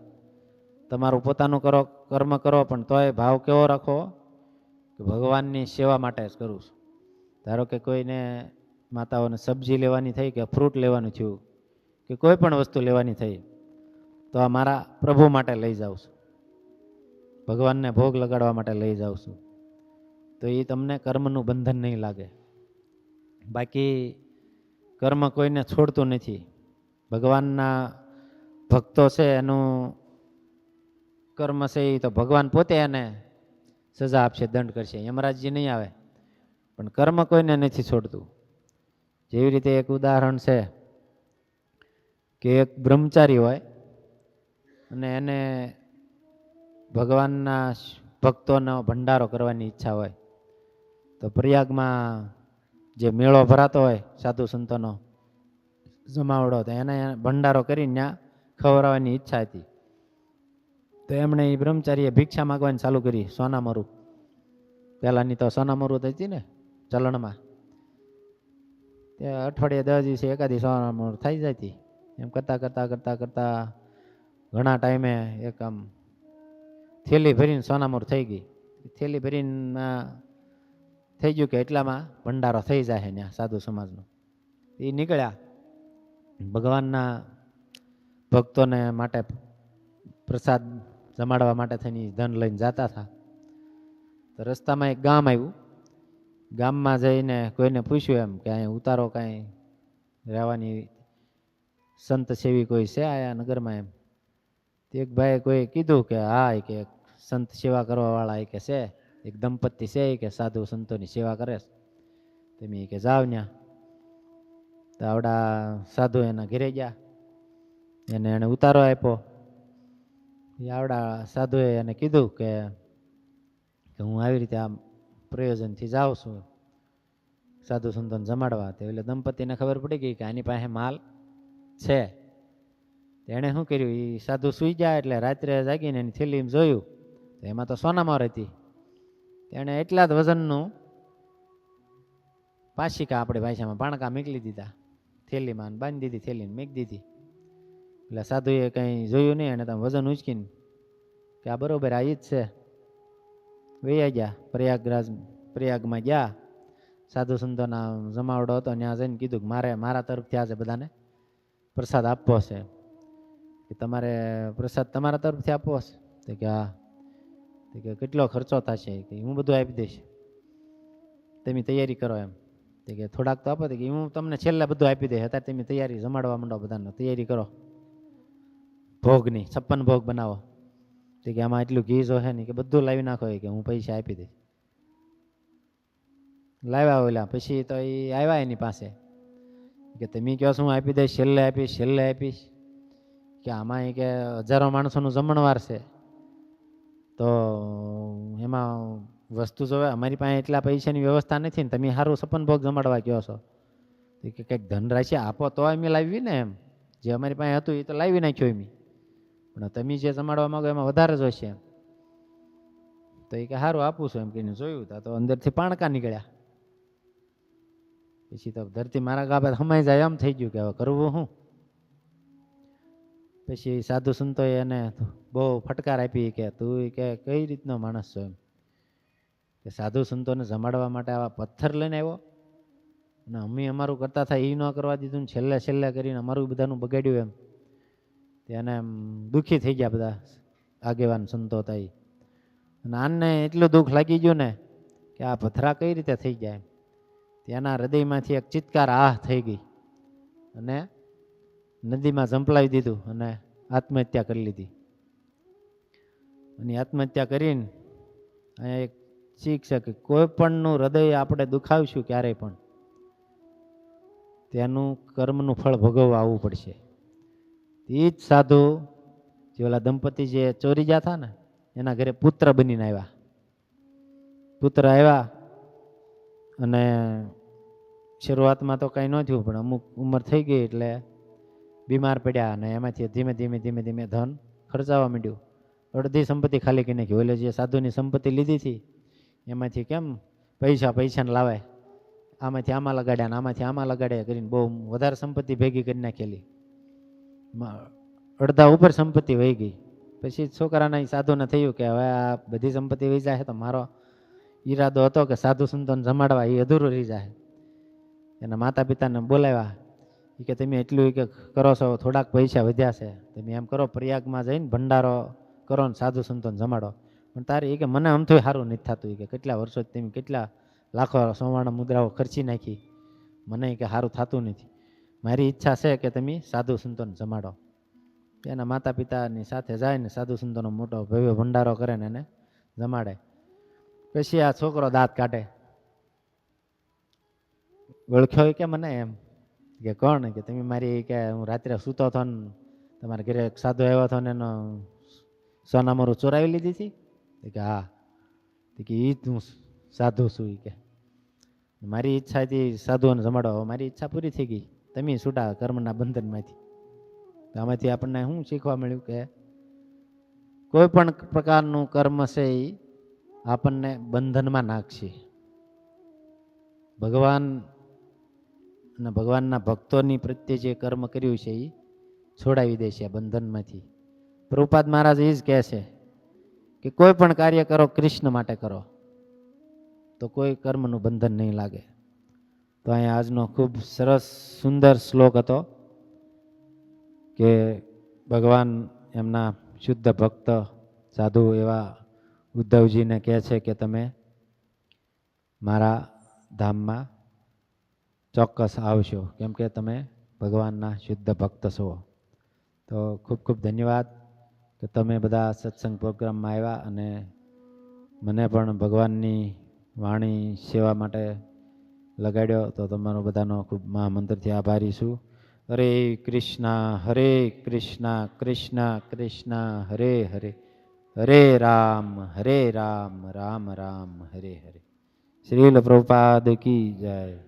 Speaker 1: તમારું પોતાનું કરો, કર્મ કરો, પણ તોય ભાવ કેવો રાખો કે ભગવાનની સેવા માટે જ કરું છું. ધારો કે કોઈને માતાઓને સબ્જી લેવાની થઈ, કે ફ્રૂટ લેવાનું થયું, કે કોઈ પણ વસ્તુ લેવાની થઈ, તો આ મારા પ્રભુ માટે લઈ જાઉં છું, ભગવાનને ભોગ લગાડવા માટે લઈ જાઉં છું. તો એ તમને કર્મનું બંધન નહીં લાગે. બાકી કર્મ કોઈને છોડતું નથી. ભગવાનના ભક્તો છે એનું કર્મ છે એ તો ભગવાન પોતે એને સજા આપશે, દંડ કરશે, યમરાજજી નહીં આવે. પણ કર્મ કોઈને નથી છોડતું. જેવી રીતે એક ઉદાહરણ છે કે એક બ્રહ્મચારી હોય અને એને ભગવાનના ભક્તોનો ભંડારો કરવાની ઈચ્છા હોય તો પ્રયાગમાં જે મેળો ભરાતો હોય સાધુ સંતોનો જમાવડો, તો એને ભંડારો કરીને ત્યાં ખવડાવવાની ઈચ્છા હતી. તો એમણે એ બ્રહ્મચારીએ ભિક્ષા માગવાની ચાલુ કરી. સોનામરું, પહેલાંની તો સોનામરું હતી ને ચલણમાં, તે અઠવાડિયે 10 દિવસે એકાદી સોનામરું થઈ જતી. એમ કરતાં કરતાં કરતાં કરતાં ઘણા ટાઈમે એક આમ થેલી ભરીને સોનામર થઈ ગઈ. થેલી ભરીને થઈ ગયું કે એટલામાં ભંડારો થઈ જાય ત્યાં સાધુ સમાજનો. એ નીકળ્યા ભગવાનના ભક્તોને માટે પ્રસાદ જમાડવા માટે થઈને ધન લઈને જતા હતા. તો રસ્તામાં એક ગામ આવ્યું. ગામમાં જઈને કોઈને પૂછ્યું એમ કે અહીં ઉતારો કાંઈ રહેવાની સંત સેવી કોઈ છે આયા નગરમાં? એમ એક ભાઈ કોઈ કીધું કે હા, કે સંત સેવા કરવા વાળા કે છે, એક દંપતી છે કે સાધુ સંતોની સેવા કરે છે, તમે કે જાવ ત્યાં. તો આવડા સાધુ એના ઘરે ગયા, એને ઉતારો આપ્યો. એ આવડા સાધુએ એને કીધું કે હું આવી રીતે આમ પ્રયોજનથી જાઉં છું સાધુ સંતોને જમાડવા. તો એટલે દંપતીને ખબર પડી ગઈ કે આની પાસે માલ છે. એણે શું કર્યું, એ સાધુ સૂઈ ગયા એટલે રાત્રે જાગીને એની થેલીમાં જોયું તો એમાં તો સોનામર હતી. એણે એટલા જ વજનનું પાશિકા, આપણી ભાષામાં પાણકા મોકલી દીધા થેલીમાં, બાંધી દીધી થેલીને મેક દીધી. એટલે સાધુએ કંઈ જોયું નહીં, એને તમે વજન ઉંચકીને કે આ બરોબર આ ઈ જ છે. વૈયા ગયા પ્રયાગમાં ગયા. સાધુ સંતોના જમાવડો હતો, ત્યાં જઈને કીધું કે મારા તરફથી આજે બધાને પ્રસાદ આપવો છે, કે તમારે પ્રસાદ તમારા તરફથી આપવો છે? તો કે હા. તો કે કેટલો ખર્ચો થશે? કે હું બધું આપી દઈશ, તમે તૈયારી કરો એમ. તો કે થોડાક તો આપો. તો કે હું તમને છેલ્લે બધું આપી દઈશ, અત્યારે તમે તૈયારી જમાડવા માંડો, બધાને તૈયારી કરો ભોગની, 56 ભોગ બનાવો. તો કે આમાં એટલું ઘી જોશે નહીં, કે બધું લાવી નાખો, કે હું પૈસા આપી દઈશ. લાવ્યા ઓલા પછી તો એ આવ્યા એની પાસે, કે તમે કહો શું આપી દઈશ, છેલ્લે આપીશ, છેલ્લે આપીશ. કે આમાં એ કે હજારો માણસોનું જમણવાર છે, તો એમાં વસ્તુ જોવે, અમારી પાસે એટલા પૈસાની વ્યવસ્થા નથી ને તમે સારું 56 ભોગ જમાડવા કહો છો. તો કે કંઈક ધનરાશિ આપો તો અમે લાવી ને, એમ જે અમારી પાસે હતું એ તો લાવી નાખ્યો એમ, પણ તમે જે જમાડવા માંગો એમાં વધારે જોઈશે એમ. તો એ કે સારું આપું છું એમ કહીને જોયું તો અંદરથી પાણકા નીકળ્યા. પછી તો ધરતી મારા ગાભે સમાઈ જાય એમ થઈ ગયું કે હવે કરવું શું. પછી સાધુ સંતોએ એને બહુ ફટકાર આપી કે તું કે કઈ રીતનો માણસ છો એમ, કે સાધુ સંતોને જમાડવા માટે આવા પથ્થર લઈને આવ્યો, અને અમે અમારું કરતા હતા એ ન કરવા દીધું ને છેલ્લે છેલ્લે કરીને અમારું બધાનું બગાડ્યું એમ. તેને એમ દુઃખી થઈ ગયા બધા આગેવાન સંતો હતા એ. અને આને એટલું દુઃખ લાગી ગયું ને કે આ પથરા કઈ રીતે થઈ ગયા એમ. તેના હૃદયમાંથી એક ચિત્કાર આહ થઈ ગઈ, અને નદીમાં ઝંપલાવી દીધું અને આત્મહત્યા કરી લીધી. અને આત્મહત્યા કરીને અહીંયા એક શીખ છે કે કોઈ પણનું હૃદય આપણે દુખાવશું ક્યારેય પણ તેનું કર્મનું ફળ ભોગવવા આવવું પડશે. એ જ સાધુ જે ઓલા દંપતી જે ચોરી ગયા હતા ને, એના ઘરે પુત્ર બનીને આવ્યા. પુત્ર આવ્યા અને શરૂઆતમાં તો કંઈ ન થયું, પણ અમુક ઉંમર થઈ ગઈ એટલે બીમાર પડ્યા, અને એમાંથી ધીમે ધીમે ધીમે ધીમે ધન ખર્ચાવા માંડ્યું. અડધી સંપત્તિ ખાલી કરી નાખી. એટલે જે સાધુની સંપત્તિ લીધી હતી એમાંથી કેમ પૈસાને લાવે, આમાંથી આમાં લગાડ્યા ને આમાંથી આમાં લગાડ્યા કરીને બહુ વધારે સંપત્તિ ભેગી કરી નાખેલી. અડધા ઉપર સંપત્તિ વહી ગઈ. પછી છોકરાના સાધુને થયું કે હવે આ બધી સંપત્તિ વહી જાય તો મારો ઈરાદો હતો કે સાધુ સંતોને જમાડવા એ અધૂરું રહી જાય. એના માતા પિતાને બોલાવ્યા, કે તમે એટલું કે કરો છો, થોડાક પૈસા વધ્યા છે, તમે એમ કરો પ્રયાગમાં જઈને ભંડારો કરો ને સાધુ સંતોને જમાડો. પણ તારે એ કે મને આમથું સારું નથી થતું, કે કેટલા વર્ષો તમે કેટલા લાખો સોનાના મુદ્રાઓ ખર્ચી નાખી, મને કે સારું થતું નથી. મારી ઈચ્છા છે કે તમે સાધુ સંતોને જમાડો. એના માતા પિતાની સાથે જાય ને સાધુ સંતોનો મોટો ભવ્ય ભંડારો કરે ને એને જમાડે. પછી આ છોકરો દાંત કાઢે, ઓળખ્યો કે મને? એમ કે કોણ? કે તમે મારી કે હું રાત્રે સૂતો હતો ને તમારા ઘરે સાધુ આવ્યો હતો ને એનો સોનામરું ચોરાવી લીધી હતી. કે હા. કે એ જ હું સાધુ છું ઈ કે મારી ઈચ્છા હતી સાધુઓને જમાડો મારી ઈચ્છા પૂરી થઈ ગઈ તમે છૂટા કર્મના બંધનમાંથી આમાંથી આપણને શું શીખવા મળ્યું કે કોઈ પણ પ્રકારનું કર્મ છે એ આપણને બંધનમાં નાખશે ભગવાન અને ભગવાનના ભક્તોની પ્રત્યે જે કર્મ કર્યું છે એ છોડાવી દે છે આ બંધનમાંથી પ્રભુપાદ મહારાજ એ જ કહે છે કે કોઈ પણ કાર્ય કરો કૃષ્ણ માટે કરો તો કોઈ કર્મનું બંધન નહીં લાગે તો અહીંયા આજનો ખૂબ સરસ સુંદર શ્લોક હતો કે ભગવાન એમના શુદ્ધ ભક્ત સાધુ એવા ઉદ્ધવજીને કહે છે કે તમે મારા ધામમાં ચોક્કસ આવશો કેમ કે તમે ભગવાનના શુદ્ધ ભક્ત છો તો ખૂબ ખૂબ ધન્યવાદ કે તમે બધા સત્સંગ પ્રોગ્રામમાં આવ્યા અને મને પણ ભગવાનની વાણી સેવા માટે લગાડ્યો તો તમારો બધાનો ખૂબ મહામંત્રથી આભારી છું હરે કૃષ્ણ કૃષ્ણ કૃષ્ણ હરે હરે હરે રામ રામ રામ હરે હરે શ્રીલ પ્રભુપાદ કી જય.